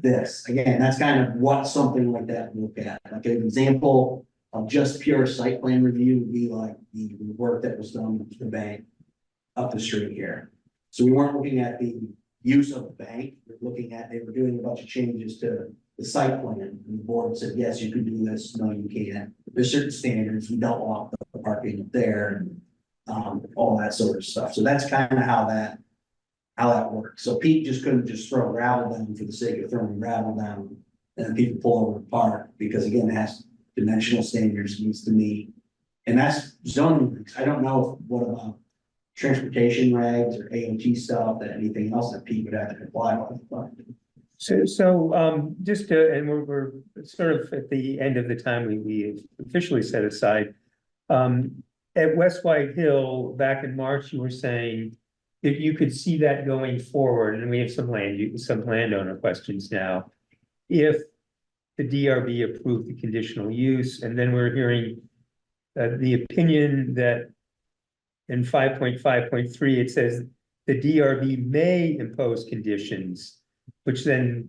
this. Again, that's kind of what something like that would look at. Like an example of just pure site plan review would be like the work that was done with the bank up the street here. So we weren't looking at the use of the bank, we're looking at, they were doing a bunch of changes to the site plan, and the board said, yes, you can do this, no, you can't. There's certain standards, we don't want the parking up there, and all that sort of stuff. So that's kind of how that works. So Pete just couldn't just throw gravel down for the sake of throwing gravel down, and then people pull over the park, because again, it has dimensional standards, needs to meet. And that's zoning regs. I don't know what about transportation regs or AOT stuff, that anything else that Pete would have to comply with. But So, just to, and we're sort of at the end of the time we officially set aside. At West White Hill, back in March, you were saying that you could see that going forward, and we have some landowner questions now. If the DRB approved the conditional use, and then we're hearing the opinion that in 5.5.3, it says the DRB may impose conditions, which then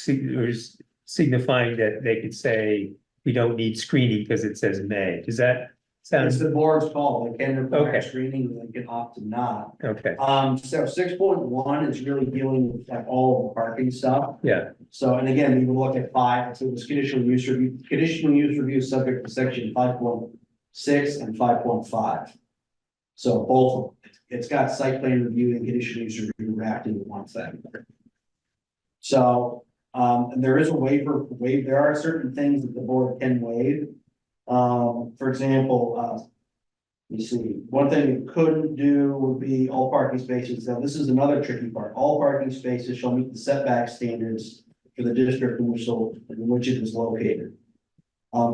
is signifying that they could say, we don't need screening because it says may. Does that sound? it's the board's call, they can require Okay. screening, they can opt to not. Okay, So 6.1 is really dealing with like all the parking stuff. yeah, So, and again, we will look at 5, so it was conditional use review, is subject to section 5.6 and 5.5. So both, it's got site plan review and conditional use review wrapped into one thing. So, and there is a waiver, there are certain things that the board can waive. For example, let me see, one thing it couldn't do would be all parking spaces. Now, this is another tricky part. All parking spaces shall meet the setback standards for the district in which it is located.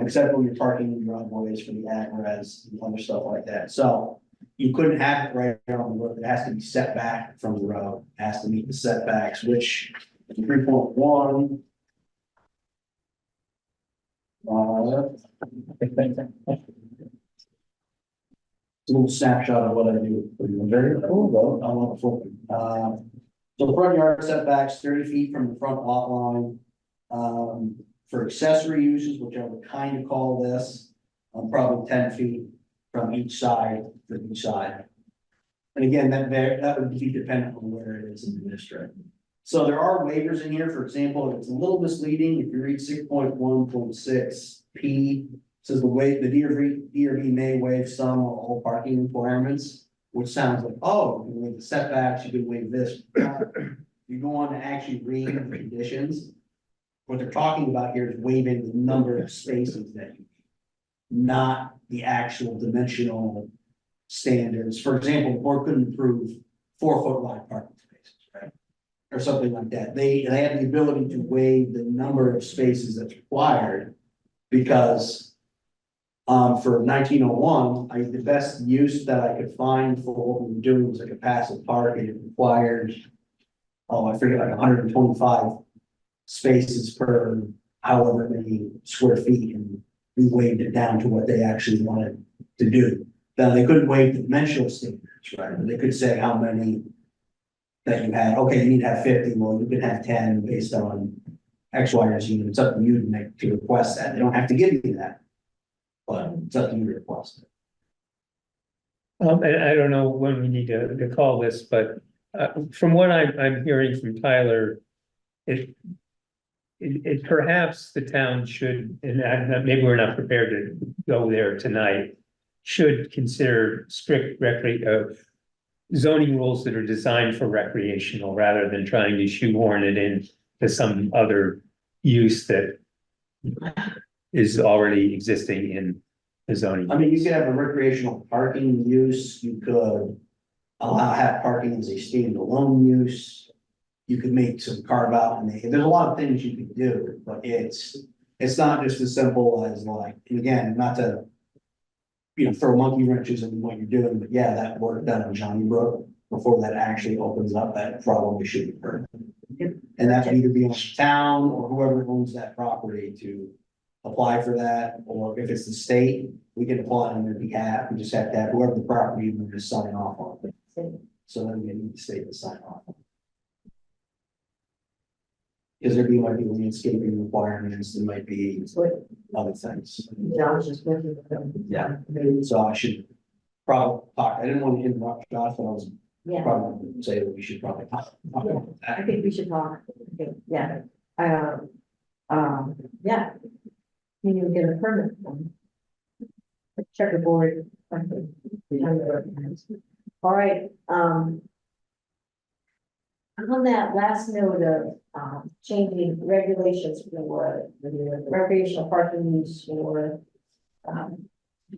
Except when you're parking in driveways for the ag-res and other stuff like that. So you couldn't have it right on the road. It has to be set back from the road. It has to meet the setbacks, which 3.1. It's a little snapshot of what I do. Very cool though. I want to flip. So front yard setbacks 30 feet from the front lot line. For accessory uses, which I would kind of call this, probably 10 feet from each side, And again, that would be dependent on where it is in the district. So there are waivers in here. For example, it's a little misleading. If you read 6.1.6 P, says the DRB may waive some or all parking requirements, which sounds like, oh, you can waive the setbacks, you can waive this. You go on to actually read the conditions. What they're talking about here is waiving the number of spaces that you need, not the actual dimensional standards. For example, the board couldn't approve 4-foot wide parking spaces, right? Or something like that. They have the ability to waive the number of spaces that's required because for 1901, the best use that I could find for what we were doing was like a passive park, and it required, I forget, like 125 spaces per however many square feet, and we waived it down to what they actually wanted to do. Now, they couldn't waive the dimensional standards, right? But they could say how many that you had. Okay, you need to have 50, well, you can have 10 based on X, Y, or Z. It's up to you to request that. They don't have to give you that, but it's up to you to request it. and I don't know when we need to call this, but from what I'm hearing from Tyler, it perhaps the town should, and maybe we're not prepared to go there tonight, should consider strict zoning rules that are designed for recreational rather than trying to shoehorn it in to some other use that is already existing in the zoning. I mean, you could have a recreational parking use, you could have parking as a standalone use. You could make some carve out, and there's a lot of things you can do, but it's not just as simple as like, and again, not to, throw monkey wrenches in what you're doing, but yeah, that work done in Johnny Brook before that actually opens up, that probably should be heard. And that would either be on the town or whoever owns that property to apply for that, or if it's the state, we can apply on their behalf, we just have to have whoever the property owner is sign off on it. So then we need the state to sign off. Because might be landscaping requirements, there might be other things. John's just working with them. Yeah. So I should probably talk, I didn't want to interrupt Josh, but I was Yeah, probably gonna say that we should probably talk. about I that. think we should talk, okay, yeah, yeah. You need to get a permit from. Checkerboard. All right, on that last note of, changing regulations for the recreational parking use for,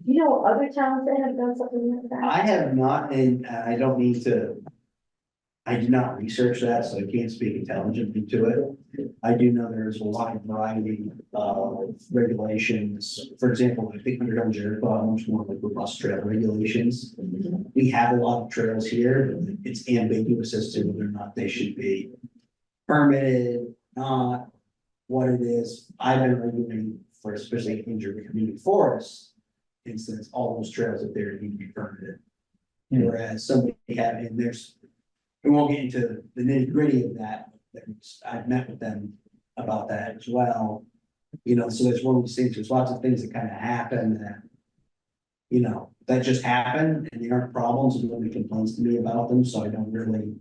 you know, other towns that have done something like that? I have not, and I don't need to. I did not research that, so I can't speak intelligently to it. I do know there's a wide variety of regulations. For example, I think under Adjourn, much more like robust trail regulations. We have a lot of trails here, but it's ambiguous as to whether or not they should be permitted, not what it is. I've been arguing for especially injured community forests. Instance, all those trails up there need to be permitted. Whereas somebody had, and we won't get into the nitty gritty of that, but I've met with them about that as well. You know, so there's one of these things, there's lots of things that kind of happen that. You know, that just happen and they aren't problems and nobody complains to me about them, so I don't really.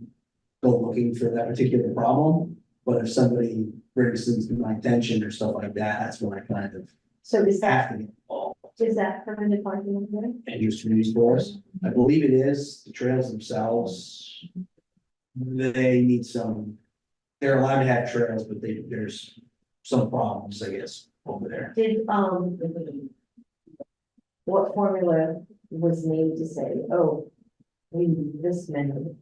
Go looking for that particular problem, but if somebody brings things to my attention or stuff like that, that's when I kind of So is that, have to get involved. is that permanent parking over there? And use community forest, I believe it is, the trails themselves. They need some, they're allowed to have trails, but there's some problems, I guess, over there. Did, what formula was made to say, oh, we need this many?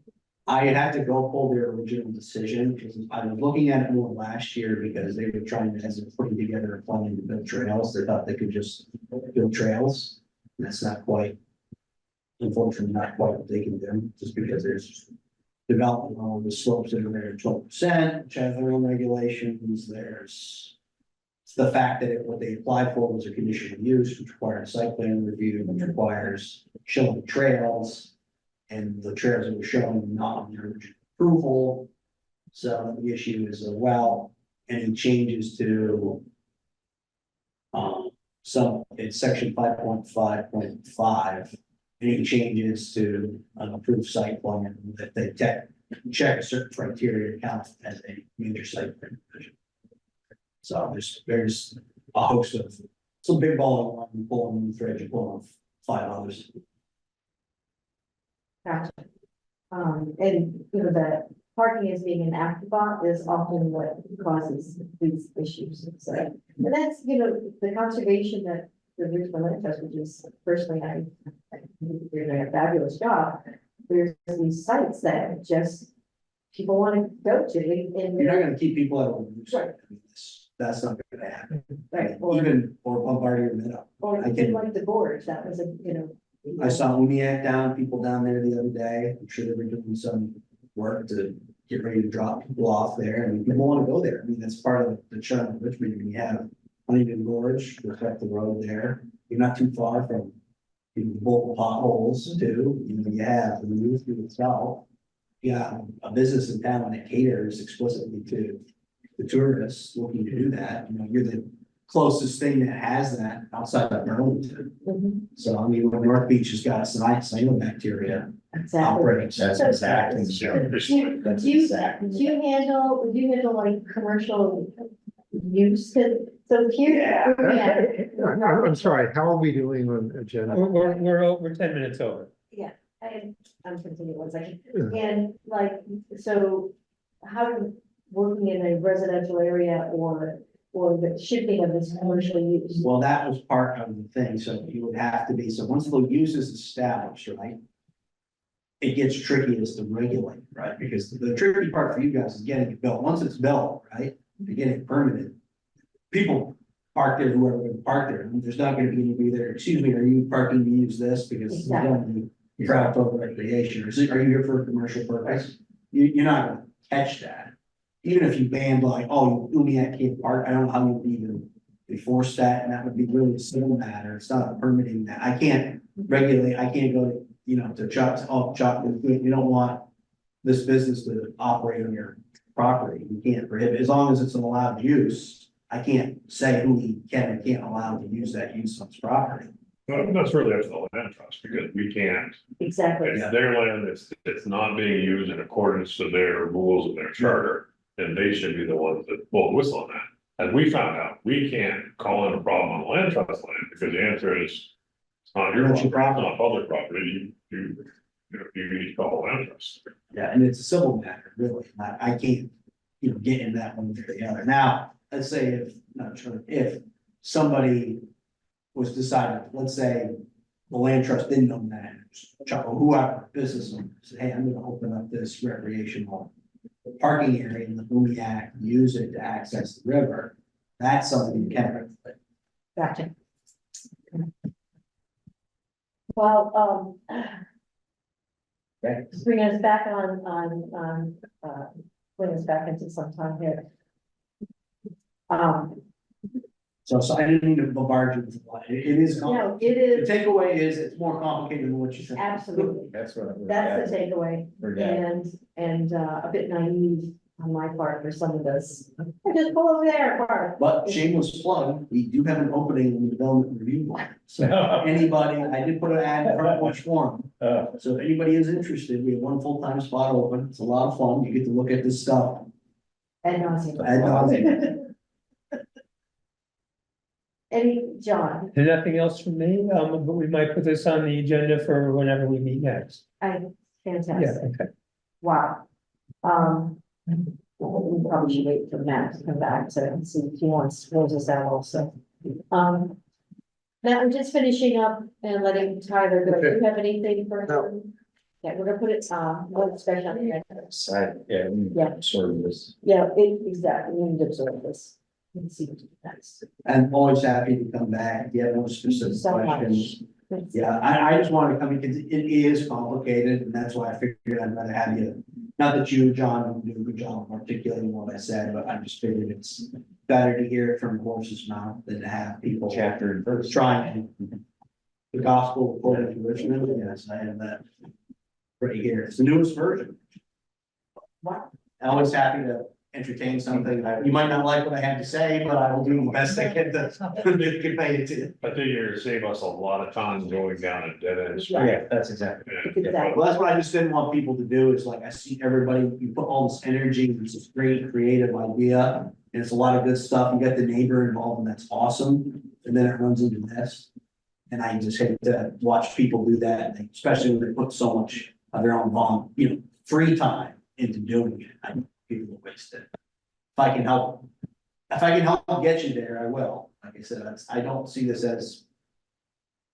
I have to go pull their original decision, because I was looking at it more last year because they were trying to, as they're putting together a plan to build trails, they thought they could just build trails. And that's not quite, unfortunately, not quite what they can do, just because there's development on the slopes that are there at 12%, which have their own regulations, there's it's the fact that what they applied for was a conditional use, which requires site plan review, which requires showing trails. And the trails that were shown not on the original approval. So the issue is, well, any changes to. It's section 5.5.5. Any changes to an approved site plan that they check a certain criteria count as a major site plan revision. So there's a host of some big ball and pulling the thread, you pull off 5 others. Gotcha. And you know, the parking as being an afterthought is often what causes these issues. So, and that's, you know, the conservation that the Richmond Land Trust, which is personally, you're doing a fabulous job. There's these sites that just people want to go to, and You're not gonna keep people out of the use. Right. That's not gonna happen. right, Or Bombardier Meadow. or I even can- like the gorge, that was a, you know. I saw Umiak down, people down there the other day. I'm sure they were doing some work to get ready to drop people off there. And people wanna go there. I mean, that's part of the charm of Richmond. We have Huntington Gorge, respect the road there. You're not too far from the local potholes too. You know, you have the news to itself. Yeah, a business in town that caters explicitly to the tourists looking to do that. You know, you're the closest thing that has that outside of Burlington. Mhm, So I mean, when North Beach has got cyanobacteria exactly. outbreaks. That's So- exactly. Do you handle like commercial use, so here. I'm sorry, how are we doing on agenda? We're 10 minutes over. I'm continuing 1 second, and like, so how, working in a residential area or the shifting of this commercial use? Well, that was part of the thing, so you would have to be, so once the use is established, right? It gets tricky as to regulate, right? Because the tricky part for you guys is getting it built. Once it's built, right, to get it permitted. People park there, whoever would park there, and there's not gonna be anybody there, excuse me, are you parking to use this? Because you don't need crowd for recreation, or are you here for a commercial purpose? You're not gonna catch that. Even if you banned like, oh, Umiak can't park, I don't know how you would even enforce that, and that would be really a civil matter, it's not a permitting that, I can't regulate, I can't go, you know, to Chuck's, oh, Chuck, we don't want this business to operate on your property, we can't prohibit, as long as it's an allowed use, I can't say who he can and can't allow to use that use on his property. No, that's really up to the land trust, because we can't, Exactly. it's their land, it's not being used in accordance to their rules and their charter. And they should be the ones that blow the whistle on that. As we found out, we can't call in a problem on the land trust land, because the answer is. It's not your Not your property, it's not public property, you need to call the land trust. Yeah, and it's a civil matter, really, I can't, you know, get in that one or the other. Now, let's say if, not sure, if somebody was decided, let's say the land trust didn't own that, Chuck or whoever, business owner, said, hey, I'm gonna open up this recreational parking area in the Bowie Act, use it to access the river, that's something you can regulate. Gotcha. Well, Okay. bring us back bring us back into some time here. So I didn't mean to bombard you with a lot, it is. No, it The is takeaway is it's more complicated than what you said. absolutely, That's what. that's the takeaway. And a bit naive on my part for some of this. Just pull over there, part. But shameless plug, we do have an opening in the development review board. So anybody, I did put an ad in front porch forum. So if anybody is interested, we have one full-time spot open. It's a lot of fun. You get to look at this stuff. Ad nauseam. Ad nauseam. John, And nothing else from me, but we might put this on the agenda for whenever we meet next. Yeah, fantastic. okay. Wow. We probably should wait for Matt to come back to see if he wants to close us out also. Now I'm just finishing up and letting Tyler go. Do you have anything for him? Yeah, we're gonna put it, more discussion on the agenda. Side, yeah. Yeah. Sort of this. Yeah, exactly. We need to absorb this. Let's see what's next. I'm always happy to come back. If you have no specific So much. questions. Yeah, I just wanted to come in because it is complicated and that's why I figured I'd rather have you. Not that you, John, do a good job of articulating what I said, but I just figured it's better to hear it from the horse's mouth than to have people Chapter and verse. trying. The gospel according to Richmond, yes, I have that. Right here, it's the newest version. Wow. I'm always happy to entertain something. You might not like what I have to say, but I will do the best I can to convey it to you. I think you're gonna save us a lot of time going down a dead end. Yeah. Yeah, that's exactly. Exactly. Well, that's what I just didn't want people to do is like, I see everybody, you put all this energy, it's this great creative idea. And it's a lot of good stuff. You got the neighbor involved and that's awesome. And then it runs into this. And I just hate to watch people do that, especially when they put so much of their own free time into doing it. I think people will waste it. If I can help get you there, I will. Like I said, I don't see this as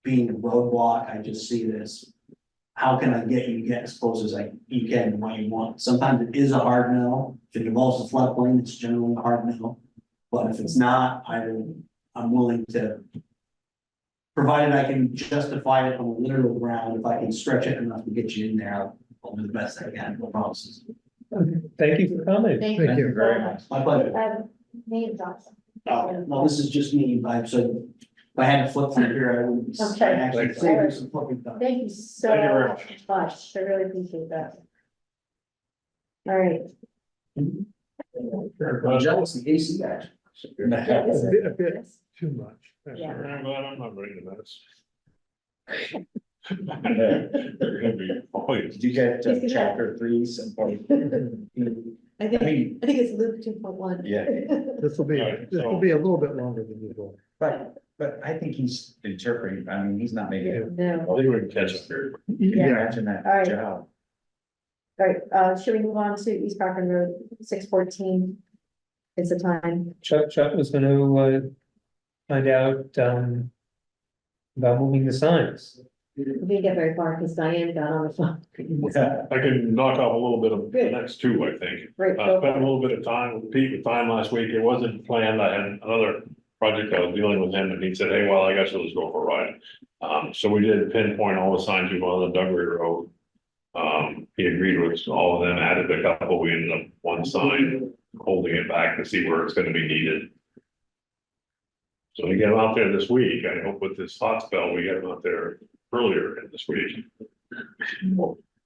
being a roadblock. I just see this. How can I get as close as you can the way you want? Sometimes it is a hard no. If it involves a floodplain, it's generally a hard no. But if it's not, I'm willing to. Provided I can justify it on a literal ground, if I can stretch it enough to get you in there, I'll do the best I can, no promises. Thank you for coming. Thank Thank you you. very much. My pleasure. Name Johnson. Well, this is just me, so if I had to flip through here, I would Okay. actually save you some flipping time. Thank you so Thank you very much. much. I really appreciate that. All right. I'm jealous of the AC action. Yeah, this is- A bit too much. Yeah. I'm not ready to mess. They're gonna be always. Did you get chapter 3, some point? I think it's Luke 2.1. Yeah, This will be a little bit longer than usual. but I think he's interpreting, I mean, he's not making it. No. I think we can catch up here. Imagine that All right. job. All right, should we move on to East Cochran Road, 614? It's the time. Chuck was gonna, find out, about moving the signs. We didn't get very far because Diane got on the phone. I can knock off a little bit of the next two, I think. Great. I spent a little bit of time with Pete with time last week. It wasn't planned. I had another project I was dealing with him and he said, hey, well, I guess we'll just go for a ride. So we did pinpoint all the signs we want on the Dugway Road. He agreed with all of them, added a couple. We ended up one sign, holding it back to see where it's gonna be needed. So we get them out there this week. I hope with this hot spell, we get them out there earlier in this week.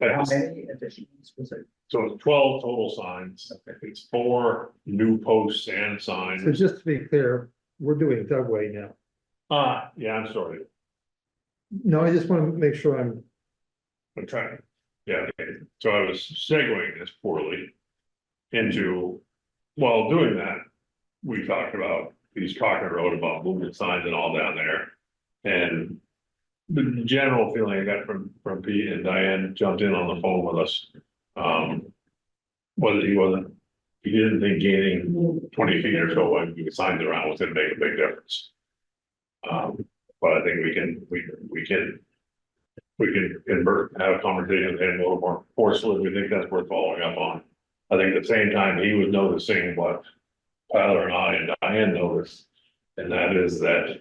How many additions was it? So it's 12 total signs. It's 4 new posts and So signs. just to be clear, we're doing Dugway now. Yeah, I'm sorry. No, I just want to make sure I'm, I'm trying. Yeah, okay. So I was segueing this poorly into, while doing that, we talked about these Cochran Road about moving signs and all down there. And the general feeling I got from Pete, and Diane jumped in on the phone with us. Was he didn't think gaining 20 feet or so when the signs around was gonna make a big difference. But I think we can have a conversation with him a little more forcefully. We think that's worth following up on. I think at the same time, he was noticing what Tyler and I and Diane noticed. And that is that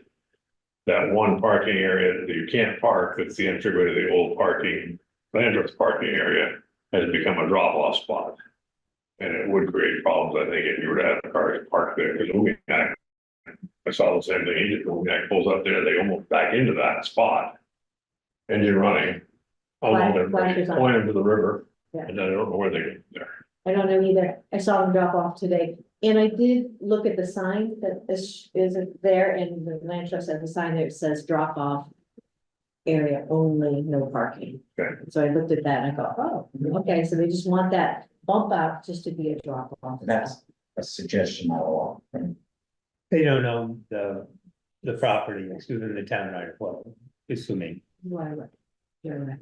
one parking area that you can't park, that's the entryway to the old Landreth's parking area, has become a drop-off spot. And it would create problems, I think, if you were to have cars parked there, because moving back, I saw the same thing, he did, moving back pulls up there, they almost back into that spot. Engine running, almost Flashers on. pointing to the river, Yeah. and then I don't know where they get there. I don't know either. I saw them drop off today. And I did look at the sign that is there, and the land trust has a sign there that says drop off area only, no parking. Okay. So I looked at that and I thought, oh, okay, so they just want that bump out just to be a drop off. That's a suggestion all along. Right? They don't own the property, it's within the town right of way, assuming. Right, right. You're right.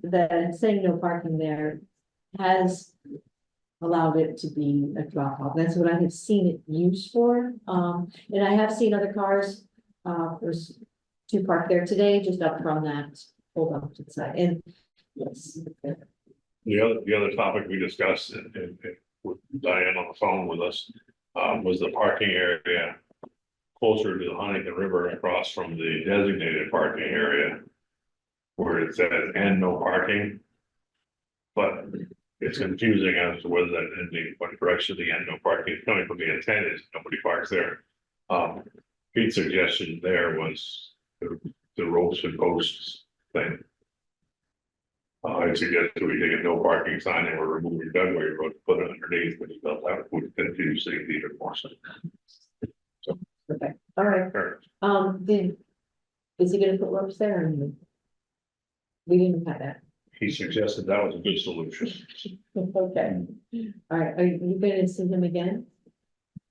The saying no parking there has allowed it to be a drop off. That's what I have seen it used for. And I have seen other cars, there's 2 parked there today, just up from that, pulled up to the side, and yes. The other topic we discussed and with Diane on the phone with us, was the parking area closer to the Huntington River across from the designated parking area, where it says and no parking. But it's confusing as to whether that ending, what direction the end no parking is coming from. The intent is nobody parks there. Pete's suggestion there was the ropes and posts thing. I suggested we take a no parking sign and we're removing Dugway Road, put it underneath, but he felt that would confuse things even more. So. Okay, all right. Is he gonna put ropes there or no? We didn't have that. He suggested that was a good solution. Okay, all right, are you gonna see him again?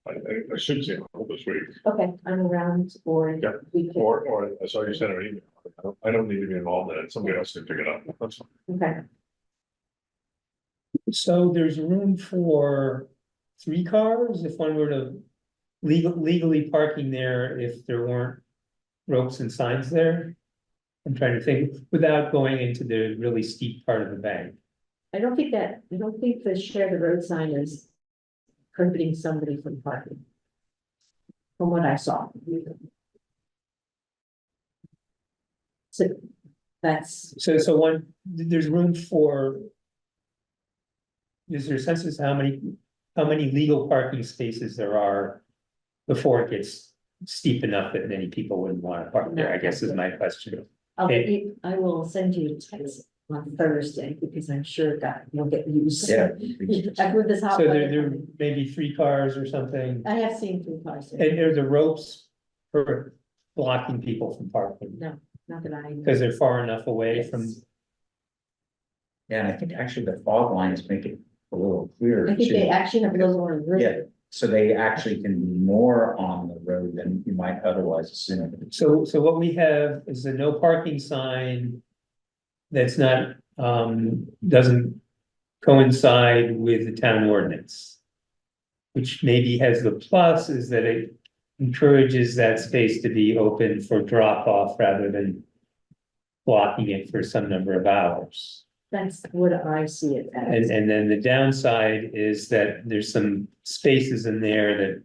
I should see him this week. Okay, I'm around, or Yeah. we can, Or I saw you sent an email. I don't need to be involved in it. Somebody else can pick it up. That's fine. okay, So there's room for 3 cars if one were to legally parking there if there weren't ropes and signs there? I'm trying to think without going into the really steep part of the bank. I don't think the share the road sign is prohibiting somebody from parking. From what I saw. So that's, So there's room for. Is there a sense as to how many legal parking spaces there are before it gets steep enough that many people wouldn't want to park there, I guess is my question. I will send you a text on Thursday because I'm sure that will get used. Yeah. I've heard this hot So weather there coming. may be 3 cars or something, I have seen 3 cars there. and there's the ropes for blocking people from parking, No, not that I. because they're far enough away from. Yes. Yeah, and I think actually the fog lines make it a little clearer I think they too. actually have those on the Yeah, river. so they actually can be more on the road than you might otherwise assume. So what we have is a no parking sign. That's not, doesn't coincide with the town ordinance. Which maybe has the plus is that it encourages that space to be open for drop off rather than. Blocking it for some number of hours. That's what I see it as. And then the downside is that there's some spaces in there that.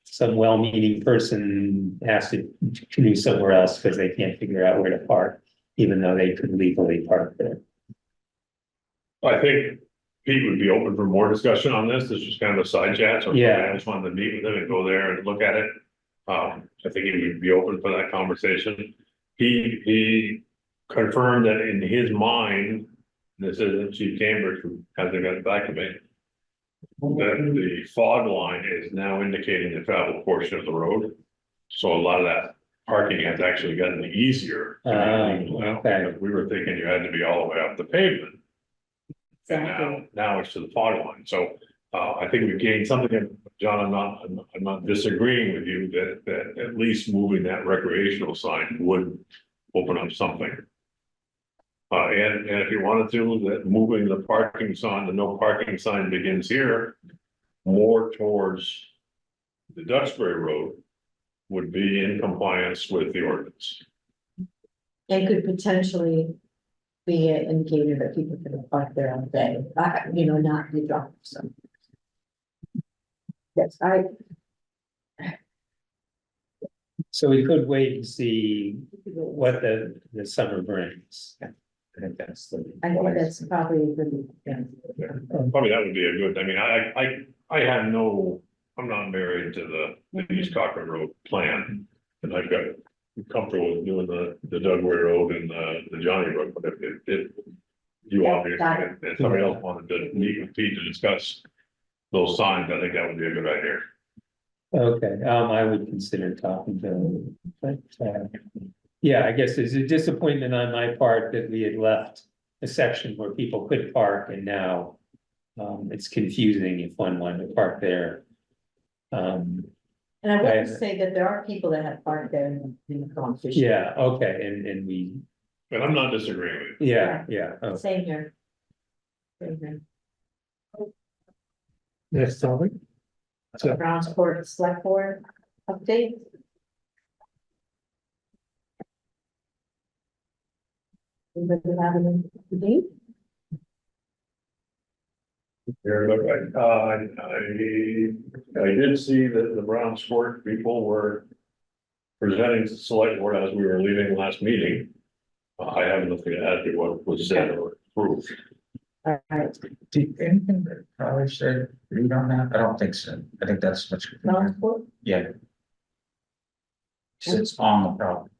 Some well-meaning person has to canoe somewhere else because they can't figure out where to park, even though they could legally park there. I think Pete would be open for more discussion on this. This was kind of a side chat, so Yeah. I just wanted to meet with him and go there and look at it. I think he would be open for that conversation. He confirmed that in his mind, this isn't Chief Cambridge who hasn't got it back to me, that the fog line is now indicating the travel portion of the road. So a lot of that parking has actually gotten easier. Okay. We were thinking you had to be all the way up the pavement. And now it's to the fog line. So I think we've gained something. And John, I'm not disagreeing with you that at least moving that recreational sign would open up something. And if you wanted to, that moving the parking sign, the no parking sign begins here, more towards the Duxbury Road would be in compliance with the ordinance. And could potentially be an indicator that people can park there all day, not be dropped, so. Yes, So we could wait and see what the summer brings. I think that's the. I think that's probably a good, yeah. Probably that would be a good, I mean, I have no, I'm not married to the East Cochran Road plan. And I've got, I'm comfortable with doing the Dugway Road and the Johnny Road, but if you obviously, and somebody else wanted to meet with Pete to discuss those signs, I think that would be a good idea. Okay, I would consider talking to him, but, yeah, I guess it's a disappointment on my part that we had left a section where people could park and now it's confusing if one wanted to park there. And I will say that there are people that have parked there in the competition. Yeah, okay, and we, And I'm not disagreeing with yeah, okay. Same here. Same here. Next topic. So, Browns Court Select Board update. Anybody have any today? you. I did see that the Brown Sport people were presenting to the select board as we were leaving last meeting. I have nothing to add to what was said or approved. All right, Do anything that probably should read on that? I don't think so. I think that's much. Browns Court. Yeah. Sits on the property.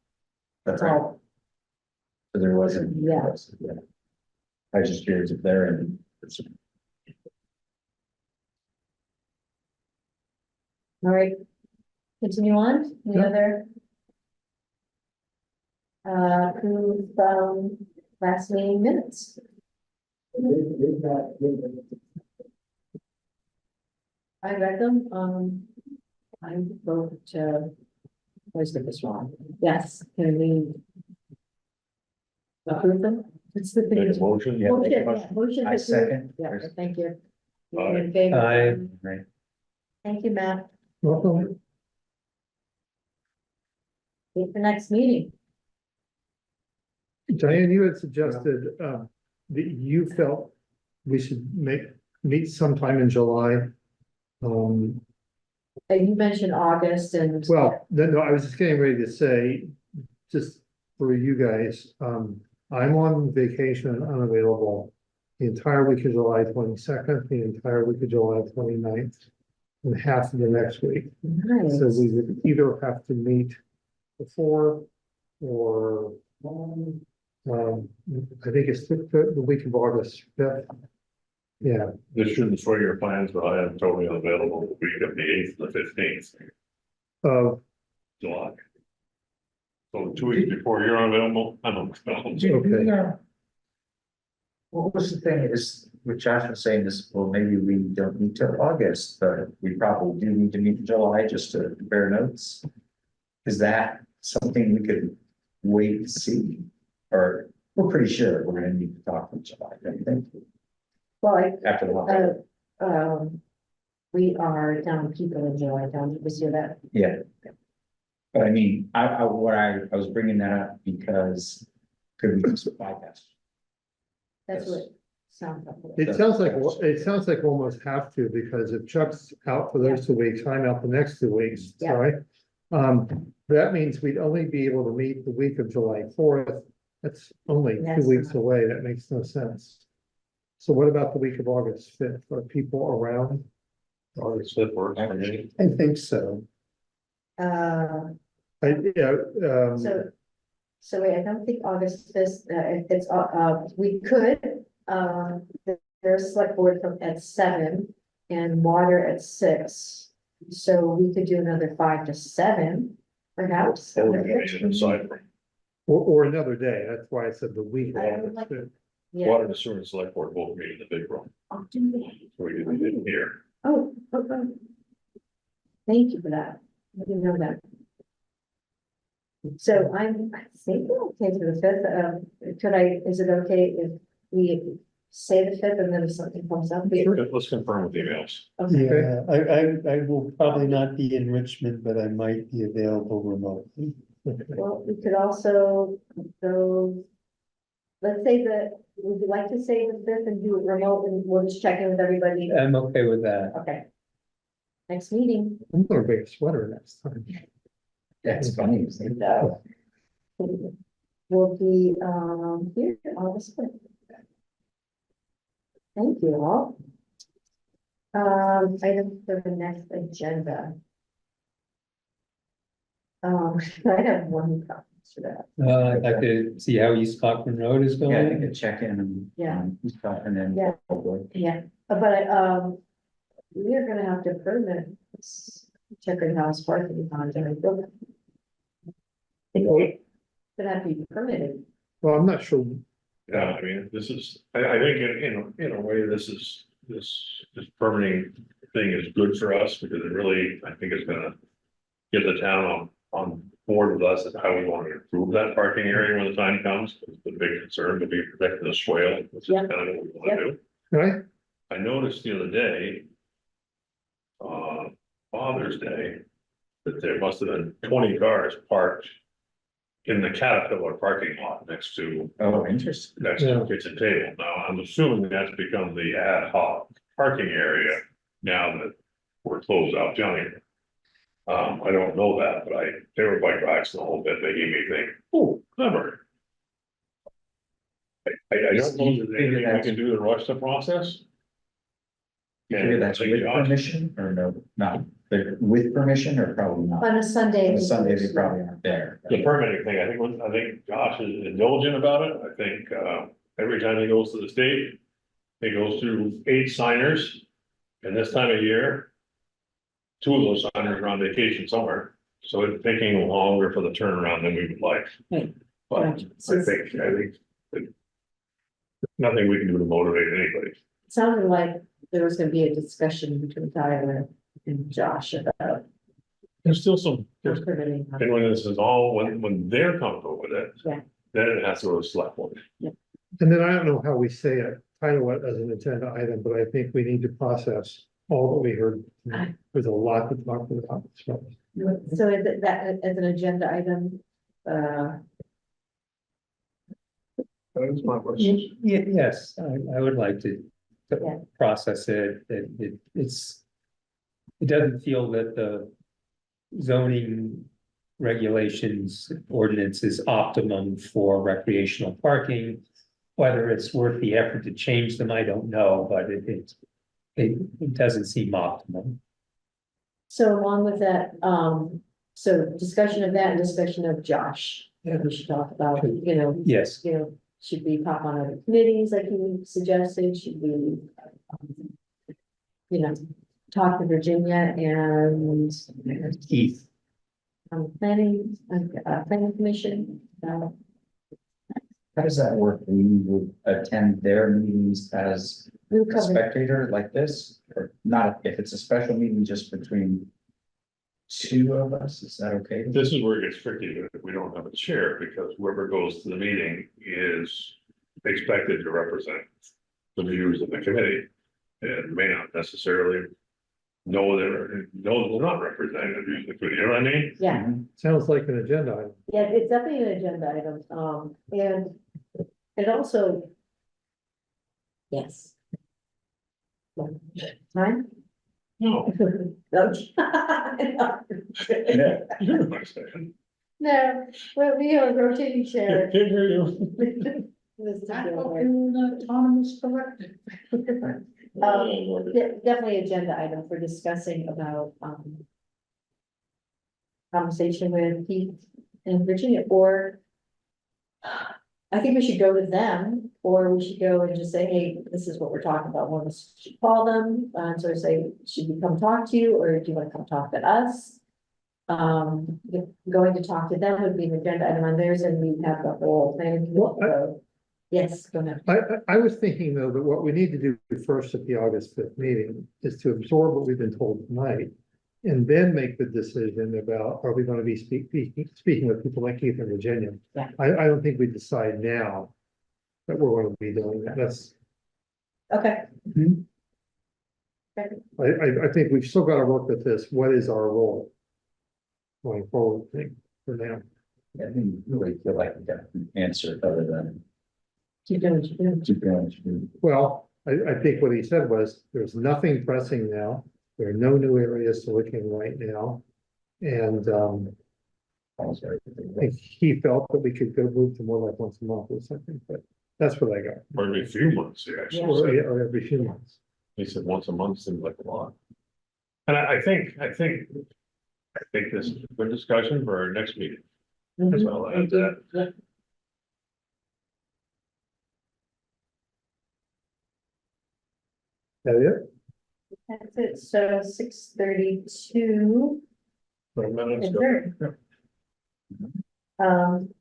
That's right. Oh, So there wasn't. Yeah. I was just curious if they're in. all right. Continue on, any Yeah. other? Who last meeting minutes? I read them, I vote to. Always get this wrong. Yes, can we? Approve them? What's the Make a thing? motion? Yeah. Motion, yeah, motion. I to approve. second. Yeah, thank you. Aye. You're in favor? Aye. Right. Thank you, Matt. welcome. See you for next meeting. Diane, you had suggested, that you felt we should meet sometime in July. You mentioned August and. Well, no, I was just getting ready to say, just for you guys, I'm on vacation and unavailable the entire week of July 22nd, the entire week of July 29th, and half of the next week. Nice. So we would either have to meet before or, I think it's the week of August 5th. Yeah, This shouldn't sway your plans, but I am totally unavailable the week of the 8th and the 15th July. So 2 weeks before you're unavailable, I'm unavailable. Okay. What was the thing is, with Josh was saying this, well, maybe we don't need till August, but we probably do need to meet in July just to compare notes. Is that something we could wait to see? Or we're pretty sure we're gonna need to talk in July, don't you think? Well, After the holiday. we are down people in July, down to this year that. Yeah. But I mean, I was bringing that up because could we just bypass? That's what it sounds like. it sounds like we almost have to, because if Chuck's out for those 2 weeks, I'm out the next 2 weeks, Yeah. sorry. That means we'd only be able to meet the week of July 4th. That's only That's 2 weeks not- away. That makes no sense. So what about the week of August 5th? Are people around? August 5th works for me. I think so. Yeah, So wait, I don't think August fifth, we could, there's select board from at 7 and water at 6. So we could do another 5 to 7, perhaps. Or we can even decide from or another day, that's why I said the week. I would like- Yeah. water and sewer and select board both meet in the big room. Oh, do they? So we didn't hear. Oh, okay. Thank you for that. I didn't know that. So I think we're okay for the 5th. Is it okay if we say the 5th and then if something comes up? Let's confirm with emails. Okay. Yeah, I will probably not be in Richmond, but I might be available remotely. Well, we could also go. Let's say would you like to say the 5th and do it remote and we'll just check in with everybody? I'm okay with that. Okay. Next meeting. I'm gonna bring a sweater next time. That's funny. No. Will be, here, August 5th. Thank you all. Item for the next agenda. I have one copy for that. I'd like to see how East Cochran Road is Yeah, I think going. a check-in and. Yeah. And then. Yeah. Yeah, but, we are gonna have to permit Checkers House parking on Jerry Building. It's gonna have to be permitted. Well, I'm not sure. Yeah, I mean, this is, I think in a way, this permitting thing is good for us because it really, I think it's gonna get the town on board with us as how we want to improve that parking area when the time comes. It's the big concern to be protecting the swale, which is Yeah. kind of what we want to do. Right? I noticed the other day, Father's Day, that there must have been 20 cars parked in the Caterpillar parking lot next to Oh, interesting. the kitchen table. Now, I'm assuming that's become the ad hoc parking area now that we're closed out Johnny. I don't know that, but they were bike racks the whole bit. They gave me think, oh, clever. I don't know if there's anything we can do to rush the process. You figure that's with permission or no, not, they're with permission or probably not? On a Sunday. On a Sunday, they probably aren't there. The permitting thing, I think Josh is indulgent about it. I think, every time he goes to the state, he goes through 8 signers. And this time of year, 2 of those signers are on vacation somewhere, so it's taking longer for the turnaround than we would like. Right. But Right. I think that nothing we can do to motivate anybody. It sounded like there was gonna be a discussion between Tyler and Josh about There's still some, permitting. and when this is all, when they're comfortable with it. Yeah. Then it has to go to select board. And then I don't know how we say it, title it as an agenda item, but I think we need to process all that we heard. There's a lot to talk about. So So is it that as an agenda item? That is my question. Yes, I would like to Yeah. process it. It doesn't feel that the zoning regulations ordinance is optimum for recreational parking. Whether it's worth the effort to change them, I don't know, but it doesn't seem optimum. So along with that, so discussion of that and discussion of Josh. Yeah. We should talk about, Yes, should we pop on other committees like you suggested? Should we? Talk to Virginia and Keith. planning commission. How does that work? We would attend their meetings as We'll a cover, spectator like this, or not, if it's a special meeting just between 2 of us, is that okay? This is where it gets tricky if we don't have a chair, because whoever goes to the meeting is expected to represent the views of the committee. And may not necessarily know they're not representing the views of the committee, you know what I mean? yeah, sounds like an agenda item. yeah, it's definitely an agenda item, and it also. Yes. Time? No. Yeah. You don't understand. No, well, we have a rotating chair. Can't hear you. This is Autonomous collective. definitely agenda item for discussing about, conversation with Pete in Virginia, or I think we should go to them, or we should go and just say, hey, this is what we're talking about. One of us should call them, and sort of say, should we come talk to you, or do you want to come talk to us? If going to talk to them would be an agenda item on theirs, and we have the whole planning Well, committee go. Yes, go ahead. I was thinking though, that what we need to do first at the August 5th meeting is to absorb what we've been told tonight. And then make the decision about, are we gonna be speaking with people like Keith in Virginia? Yeah. I don't think we decide now that we're gonna be doing that. That's, Okay. I think we've still gotta work with this. What is our role? Going forward, I think, for now. I didn't really feel like we got an answer other than Keep doing what you're doing. keep going. Well, I think what he said was, there's nothing pressing now. There are no new areas to look in right now. And, I think he felt that we could go move to more like once a month or something, but that's what I got. Or every few months, he actually Yeah. said. Or every few months. He said once a month seems like a lot. And I think this is a good discussion for our next meeting. Mhm. So I'll add that. Yeah. That it? That's it, so 6:32. For a minute, so- Adjourn.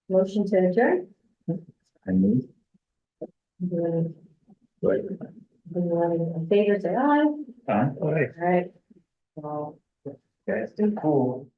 Motion to adjourn. I mean, Right. Anyone in favor, say aye. huh? All right. All right. Well, That's cool.